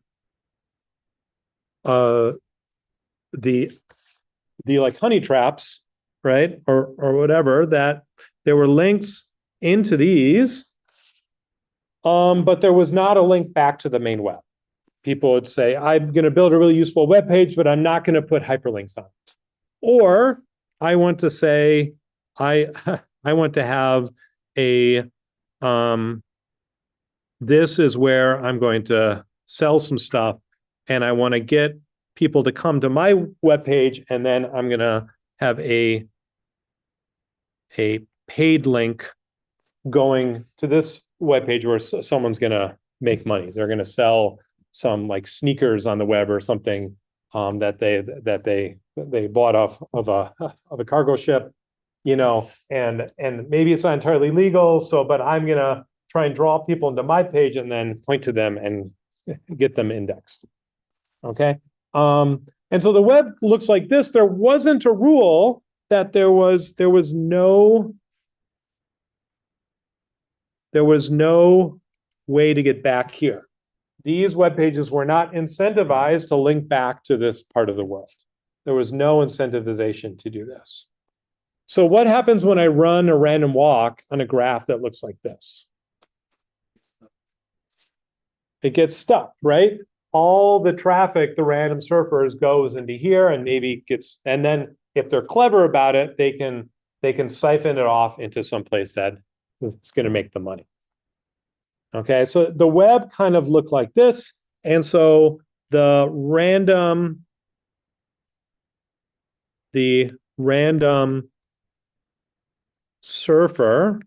like honey traps, right? Or whatever, that there were links into these, but there was not a link back to the main web. People would say, I'm going to build a really useful web page, but I'm not going to put hyperlinks on it. Or I want to say, I want to have a, this is where I'm going to sell some stuff, and I want to get people to come to my web page, and then I'm going to have a paid link going to this web page where someone's going to make money. They're going to sell some like sneakers on the web or something that they bought off of a cargo ship, you know, and maybe it's not entirely legal. So, but I'm going to try and draw people into my page and then point to them and get them indexed. Okay. And so the web looks like this. There wasn't a rule that there was no way to get back here. These web pages were not incentivized to link back to this part of the world. There was no incentivization to do this. So what happens when I run a random walk on a graph that looks like this? It gets stuck, right? All the traffic, the random surfers goes into here and maybe gets, and then if they're clever about it, they can siphon it off into some place that is going to make the money. Okay, so the web kind of looked like this. And so the random surfer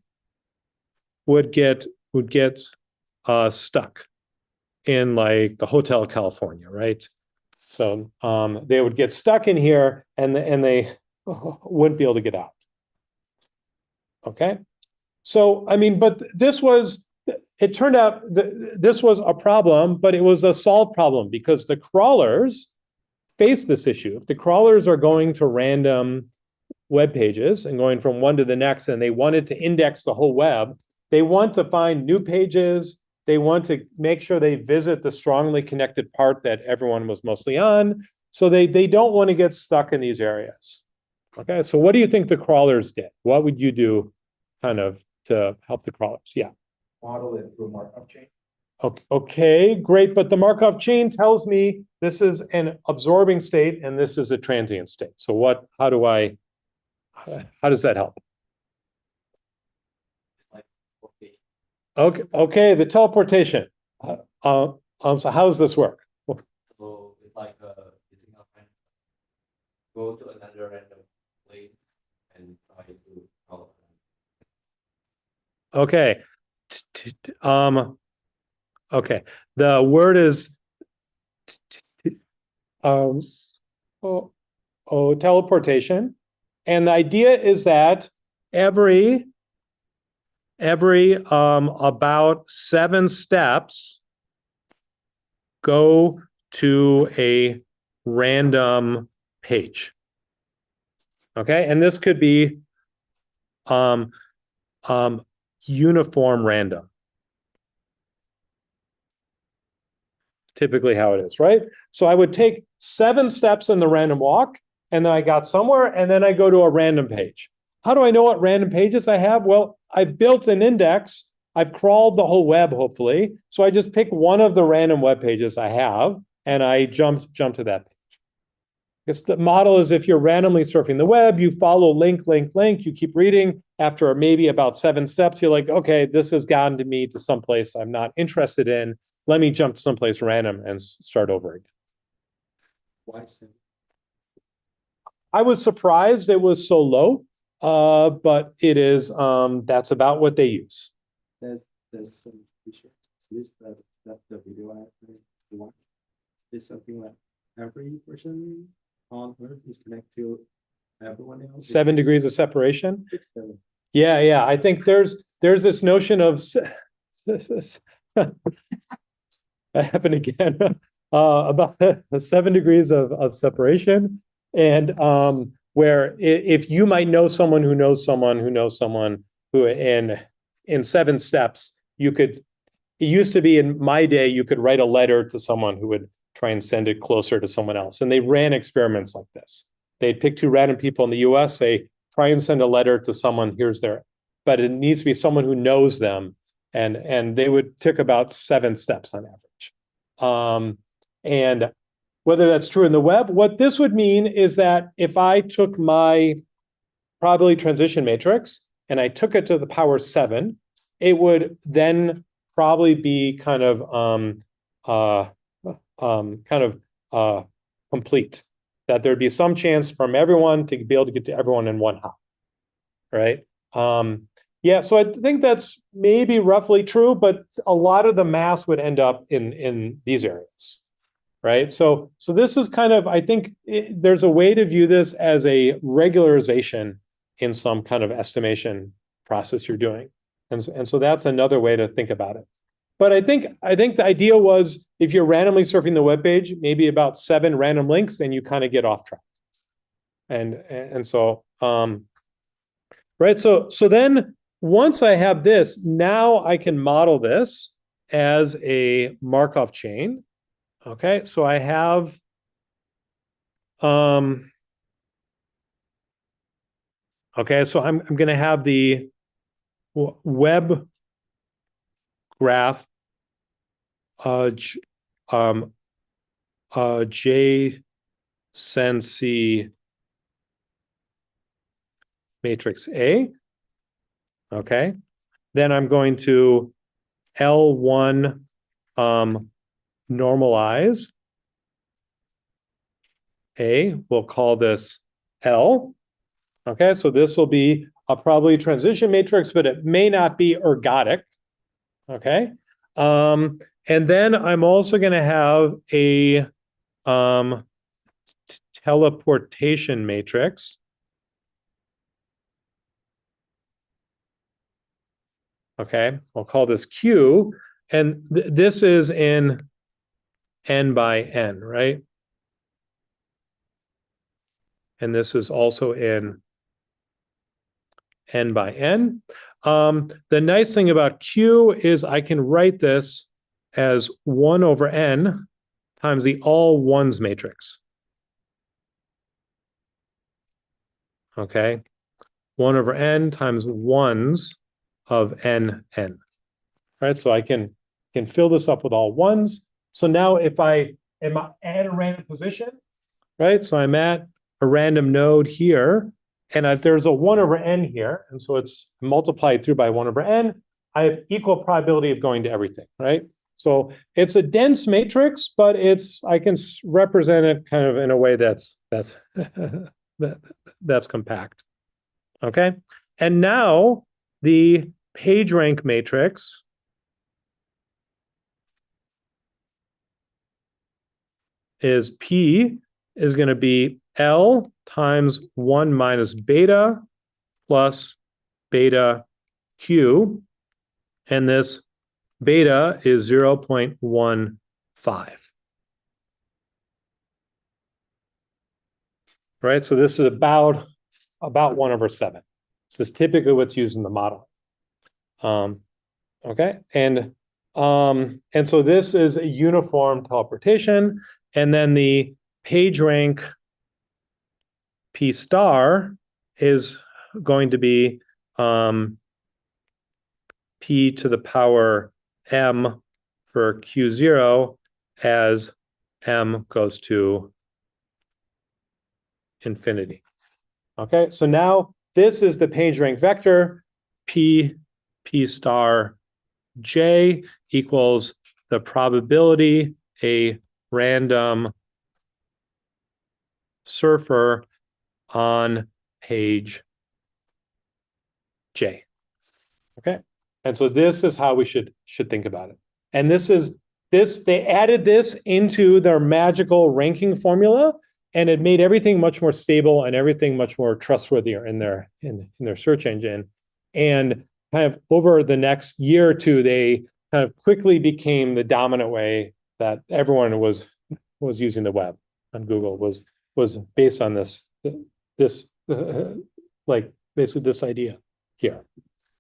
would get stuck in like the Hotel California, right? So they would get stuck in here and they wouldn't be able to get out. Okay, so I mean, but it turned out that this was a problem, but it was a solved problem because the crawlers face this issue. If the crawlers are going to random web pages and going from one to the next, and they wanted to index the whole web, they want to find new pages. They want to make sure they visit the strongly connected part that everyone was mostly on. So they don't want to get stuck in these areas. Okay, so what do you think the crawlers did? What would you do kind of to help the crawlers? Yeah. Model it through a Markov chain. Okay, great, but the Markov chain tells me this is an absorbing state and this is a transient state. So how does that help? Like, okay. Okay, the teleportation. So how does this work? So it's like using a friend, go to another random place and try to help them. Okay. Okay. The word is teleportation. And the idea is that every about 7 steps go to a random page. Okay, and this could be uniform random. Typically how it is, right? So I would take 7 steps in the random walk, and then I got somewhere, and then I go to a random page. How do I know what random pages I have? Well, I've built an index. I've crawled the whole web, hopefully. So I just pick one of the random web pages I have, and I jump to that page. Because the model is if you're randomly surfing the web, you follow link, you keep reading. After maybe about 7 steps, you're like, okay, this has gotten to me to someplace I'm not interested in. Let me jump to someplace random and start over again. Why so? I was surprised it was so low, but it is, that's about what they use. There's some features. List that the video I want. Is something like every person on Earth is connected to everyone else. 7 degrees of separation. 6, 7. Yeah. I think there's this notion of that happened again about 7 degrees of separation, and where if you might know someone who knows someone who knows someone who in 7 steps you could. It used to be in my day you could write a letter to someone who would try and send it closer to someone else, and they ran experiments like this. They'd pick 2 random people in the U.S., say, try and send a letter to someone. But it needs to be someone who knows them, and they would take about 7 steps on average. And whether that's true in the web, what this would mean is that if I took my probability transition matrix and I took it to the power 7, it would then probably be kind of complete. That there'd be some chance from everyone to be able to get to everyone in one hop, right? Yeah, so I think that's maybe roughly true, but a lot of the mass would end up in these areas, right? So this is kind of, I think there's a way to view this as a regularization in some kind of estimation process you're doing. And so that's another way to think about it. But I think the idea was if you're randomly surfing the web page, maybe about 7 random links, and you kind of get off track. And so right. So then once I have this, now I can model this as a Markov chain. Okay, so I have okay, so I'm going to have the web graph J-Sensi matrix A. Okay, then I'm going to L1 normalize A. We'll call this L. Okay, so this will be a probability transition matrix, but it may not be ergodic. Okay, and then I'm also going to have a teleportation matrix. Okay, I'll call this Q, and this is in n by n, right? And this is also in n by n. The nice thing about Q is I can write this as 1 over n times the all ones matrix. Okay, 1 over n times ones of n. Right, so I can can fill this up with all ones. So now if I am at a random position, right? So I'm at a random node here, and there's a 1 over n here, and so it's multiplied through by 1 over n. I have equal probability of going to everything, right? So it's a dense matrix, but I can represent it kind of in a way that's that's compact. Okay, and now the PageRank matrix is P is going to be L times 1 minus beta plus beta Q, and this beta is 0.15. Right, so this is about 1 over 7. This is typically what's used in the model. Okay, and so this is a uniform teleportation, and then the PageRank P star is going to be P to the power M for Q0 as M goes to infinity. Okay, so now this is the PageRank vector, P star J equals the probability a random surfer on page J. Okay, and so this is how we should think about it. And they added this into their magical ranking formula, and it made everything much more stable and everything much more trustworthy in their search engine. And kind of over the next year or two, they kind of quickly became the dominant way that everyone was using the web on Google was based on this like basically this idea here.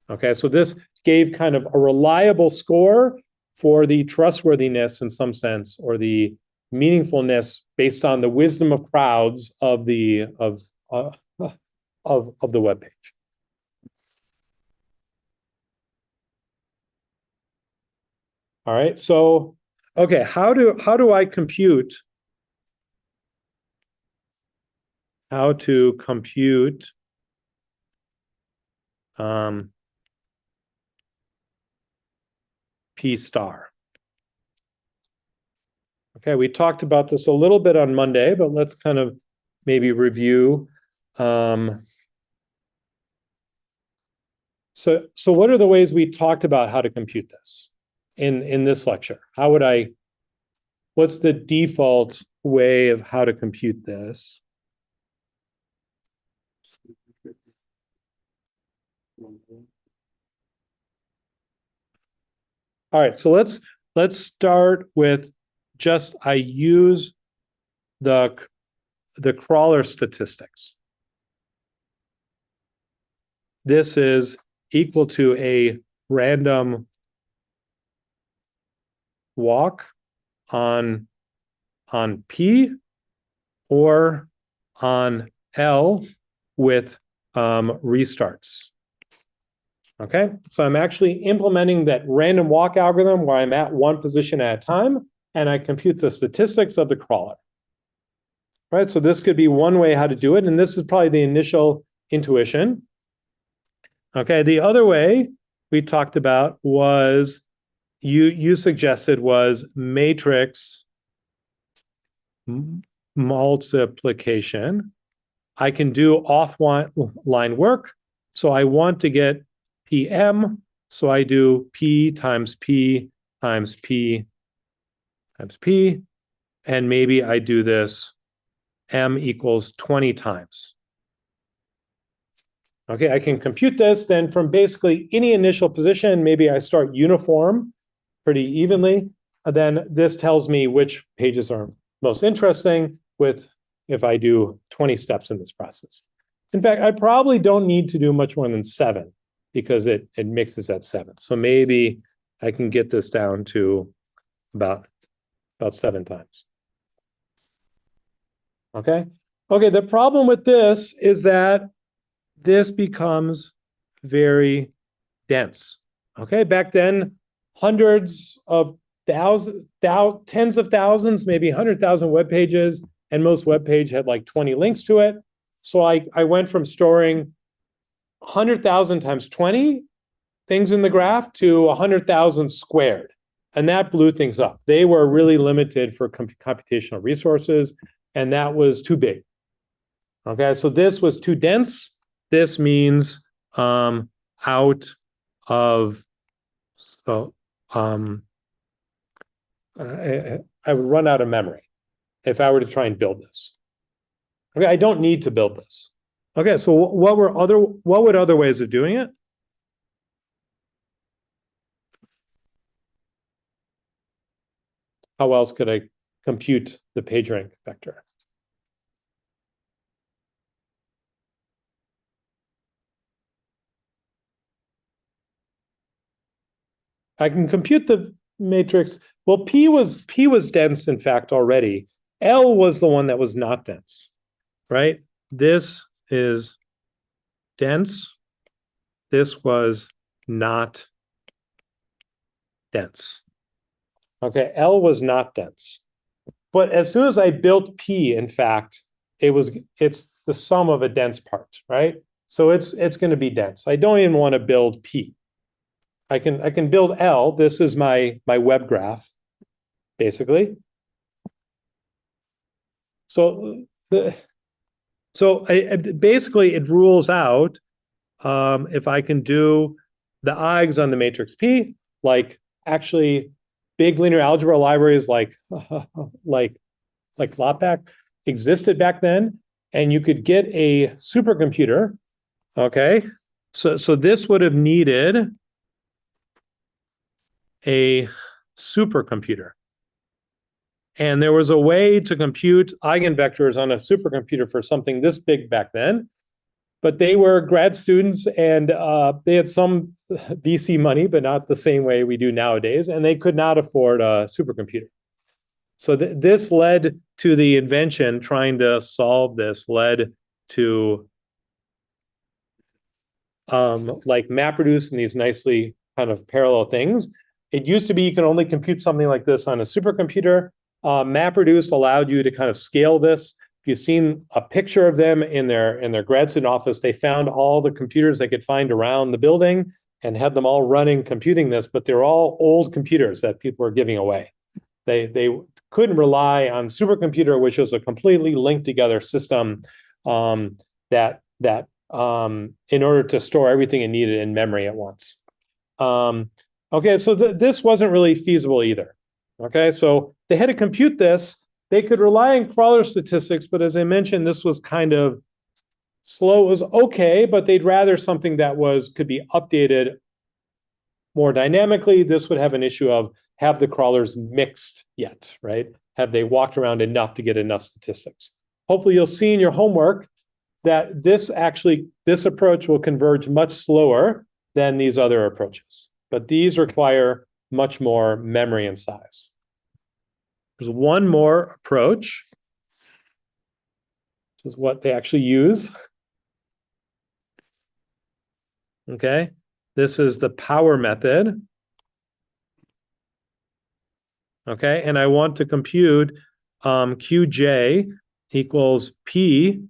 Okay, so this gave kind of a reliable score for the trustworthiness in some sense, or the meaningfulness based on the wisdom of crowds of the web page. All right, so okay, how do I compute P star? Okay, we talked about this a little bit on Monday, but let's kind of maybe review. So what are the ways we talked about how to compute this in this lecture? What's the default way of how to compute this? All right, so let's start with just I use the crawler statistics. This is equal to a random walk on P or on L with restarts. Okay, so I'm actually implementing that random walk algorithm where I'm at one position at a time, and I compute the statistics of the crawler. Right, so this could be one way how to do it, and this is probably the initial intuition. Okay, the other way we talked about was, you suggested, was matrix multiplication. I can do offline work, so I want to get PM, so I do P times P times P times P, and maybe I do this M equals 20 times. Okay, I can compute this then from basically any initial position. Maybe I start uniform pretty evenly. And then this tells me which pages are most interesting if I do 20 steps in this process. In fact, I probably don't need to do much more than 7 because it mixes at 7. So maybe I can get this down to about 7 times. Okay. Okay, the problem with this is that this becomes very dense. Okay, back then, hundreds of tens of thousands, maybe 100,000 web pages, and most web page had like 20 links to it. So I went from storing 100,000 times 20 things in the graph to 100,000 squared. And that blew things up. They were really limited for computational resources, and that was too big. Okay, so this was too dense. This means out of, so I would run out of memory if I were to try and build this. Okay, I don't need to build this. Okay, so what would other ways of doing it? How else could I compute the PageRank vector? I can compute the matrix. Well, P was dense, in fact, already. L was the one that was not dense, right? This is dense. This was not dense. Okay, L was not dense. But as soon as I built P, in fact, it's the sum of a dense part, right? So it's going to be dense. I don't even want to build P. I can build L. This is my web graph, basically. So basically it rules out if I can do the eigs on the matrix P, like actually big linear algebra libraries like LOPAC existed back then, and you could get a supercomputer. Okay, so this would have needed a supercomputer. And there was a way to compute eigenvectors on a supercomputer for something this big back then, but they were grad students and they had some VC money, but not the same way we do nowadays, and they could not afford a supercomputer. So this led to the invention, trying to solve this led to like MapReduce and these nicely kind of parallel things. It used to be you can only compute something like this on a supercomputer. MapReduce allowed you to kind of scale this. If you've seen a picture of them in their grad student office, they found all the computers they could find around the building and had them all running, computing this, but they're all old computers that people are giving away. They couldn't rely on supercomputer, which was a completely linked together system that in order to store everything it needed in memory at once. Okay, so this wasn't really feasible either. Okay, so they had to compute this. They could rely on crawler statistics, but as I mentioned, this was kind of slow. It was okay, but they'd rather something that could be updated more dynamically. This would have an issue of have the crawlers mixed yet, right? Have they walked around enough to get enough statistics? Hopefully you'll see in your homework that this approach will converge much slower than these other approaches, but these require much more memory and size. There's one more approach, which is what they actually use. Okay, this is the power method. Okay, and I want to compute Qj equals P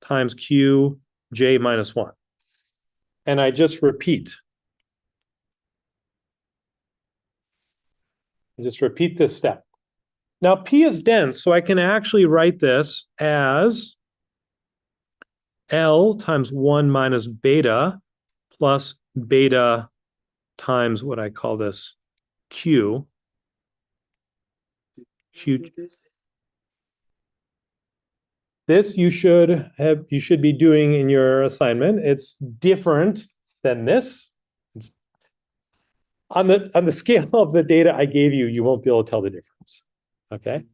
times Qj minus 1. And I just repeat. Just repeat this step. Now, P is dense, so I can actually write this as L times 1 minus beta plus beta times what I call this Q. This you should be doing in your assignment. It's different than this. It's on the scale of the data I gave you, you won't be able to tell the difference. Okay.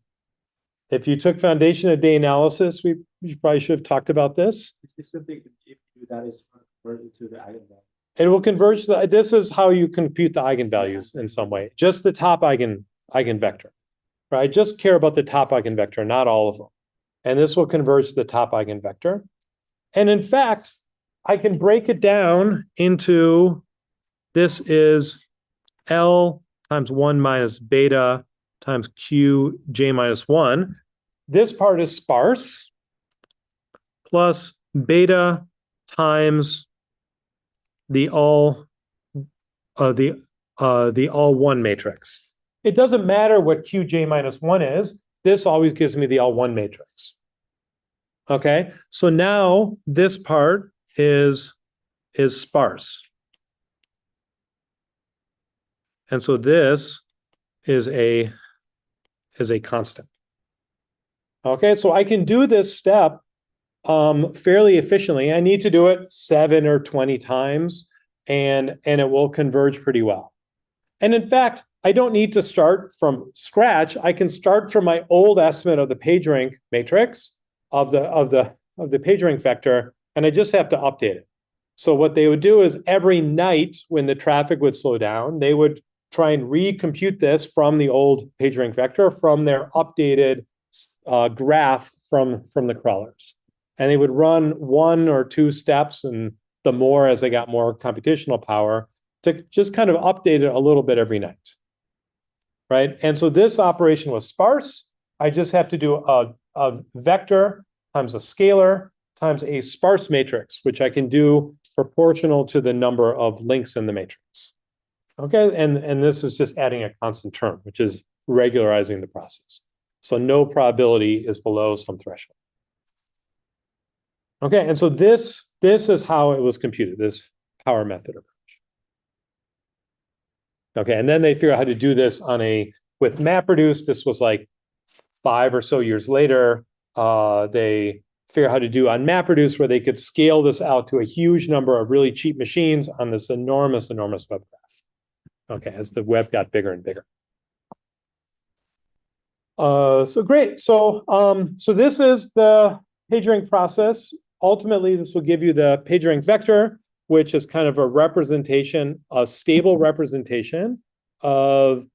If you took foundation of day analysis, we probably should have talked about this. Specific if that is converted to the eigenvalue. It will converge. This is how you compute the eigenvalues in some way. Just the top eigenvector. Right? I just care about the top eigenvector, not all of them. And this will converge to the top eigenvector. And in fact, I can break it down into this is L times 1 minus beta times q j minus 1. This part is sparse plus beta times the all one matrix. It doesn't matter what qj minus 1 is. This always gives me the L1 matrix. Okay, so now this part is sparse. And so this is a constant. Okay, so I can do this step fairly efficiently. I need to do it 7 or 20 times, and it will converge pretty well. And in fact, I don't need to start from scratch. I can start from my old estimate of the PageRank matrix of the PageRank vector, and I just have to update it. So what they would do is every night when the traffic would slow down, they would try and recompute this from the old PageRank vector from their updated graph from the crawlers. And they would run 1 or 2 steps, and the more as they got more computational power, to just kind of update it a little bit every night, right? And so this operation was sparse. I just have to do a vector times a scalar times a sparse matrix, which I can do proportional to the number of links in the matrix. Okay, and this is just adding a constant term, which is regularizing the process. So no probability is below some threshold. Okay, and so this is how it was computed, this power method approach. Okay, and then they figure out how to do this with MapReduce. This was like 5 or so years later. They figure out how to do on MapReduce where they could scale this out to a huge number of really cheap machines on this enormous web graph. Okay, as the web got bigger and bigger. So great. So this is the PageRank process. Ultimately, this will give you the PageRank vector, which is kind of a representation, a stable representation of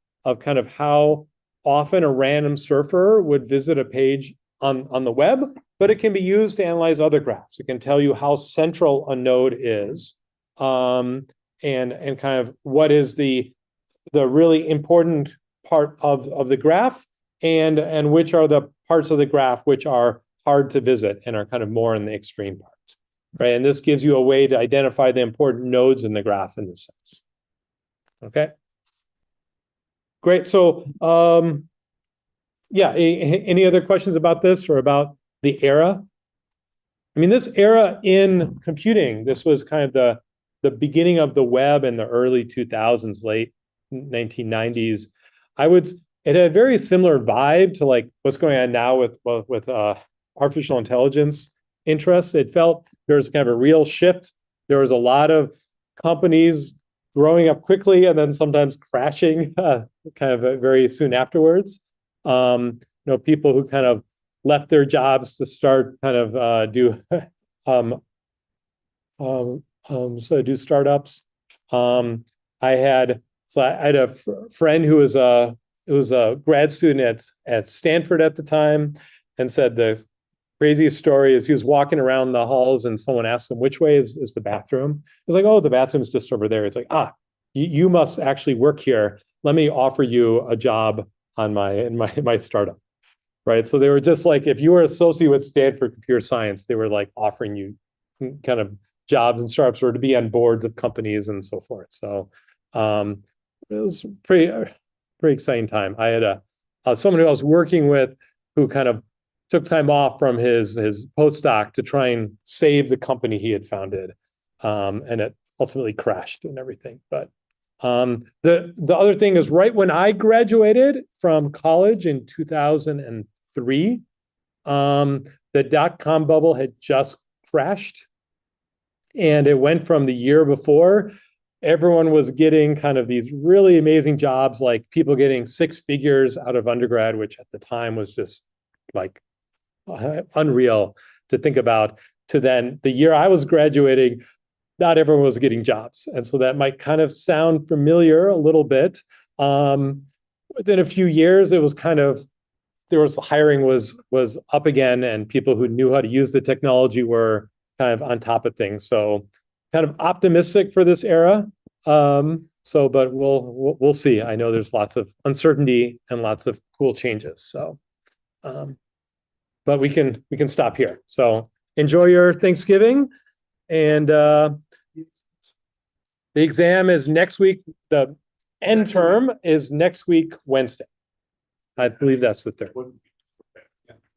kind of how often a random surfer would visit a page on the web, but it can be used to analyze other graphs. It can tell you how central a node is, and kind of what is the really important part of the graph, and which are the parts of the graph which are hard to visit and are kind of more in the extreme parts, right? And this gives you a way to identify the important nodes in the graph in this sense. Okay, great. So yeah, any other questions about this or about the era? I mean, this era in computing, this was kind of the beginning of the web in the early 2000s, late 1990s. It had a very similar vibe to like what's going on now with artificial intelligence interests. It felt there was kind of a real shift. There was a lot of companies growing up quickly and then sometimes crashing kind of very soon afterwards. People who kind of left their jobs to start kind of do startups. I had a friend who was a grad student at Stanford at the time, and said the craziest story is he was walking around the halls and someone asked him, which way is the bathroom? He's like, oh, the bathroom's just over there. It's like, you must actually work here. Let me offer you a job on my startup, right? So they were just like, if you were associate with Stanford Computer Science, they were like offering you kind of jobs and startups or to be on boards of companies and so forth. So it was pretty exciting time. I had someone who I was working with who kind of took time off from his postdoc to try and save the company he had founded, and it ultimately crashed and everything. But the other thing is, right when I graduated from college in 2003, the dot-com bubble had just crashed, and it went from the year before. Everyone was getting kind of these really amazing jobs, like people getting 6 figures out of undergrad, which at the time was just like unreal to think about, to then the year I was graduating, not everyone was getting jobs. And so that might kind of sound familiar a little bit. Within a few years, it was kind of, hiring was up again, and people who knew how to use the technology were kind of on top of things. So kind of optimistic for this era. So, but we'll see. I know there's lots of uncertainty and lots of cool changes, so. But we can stop here. So enjoy your Thanksgiving, and the exam is next week. The end term is next week, Wednesday. I believe that's the 3rd.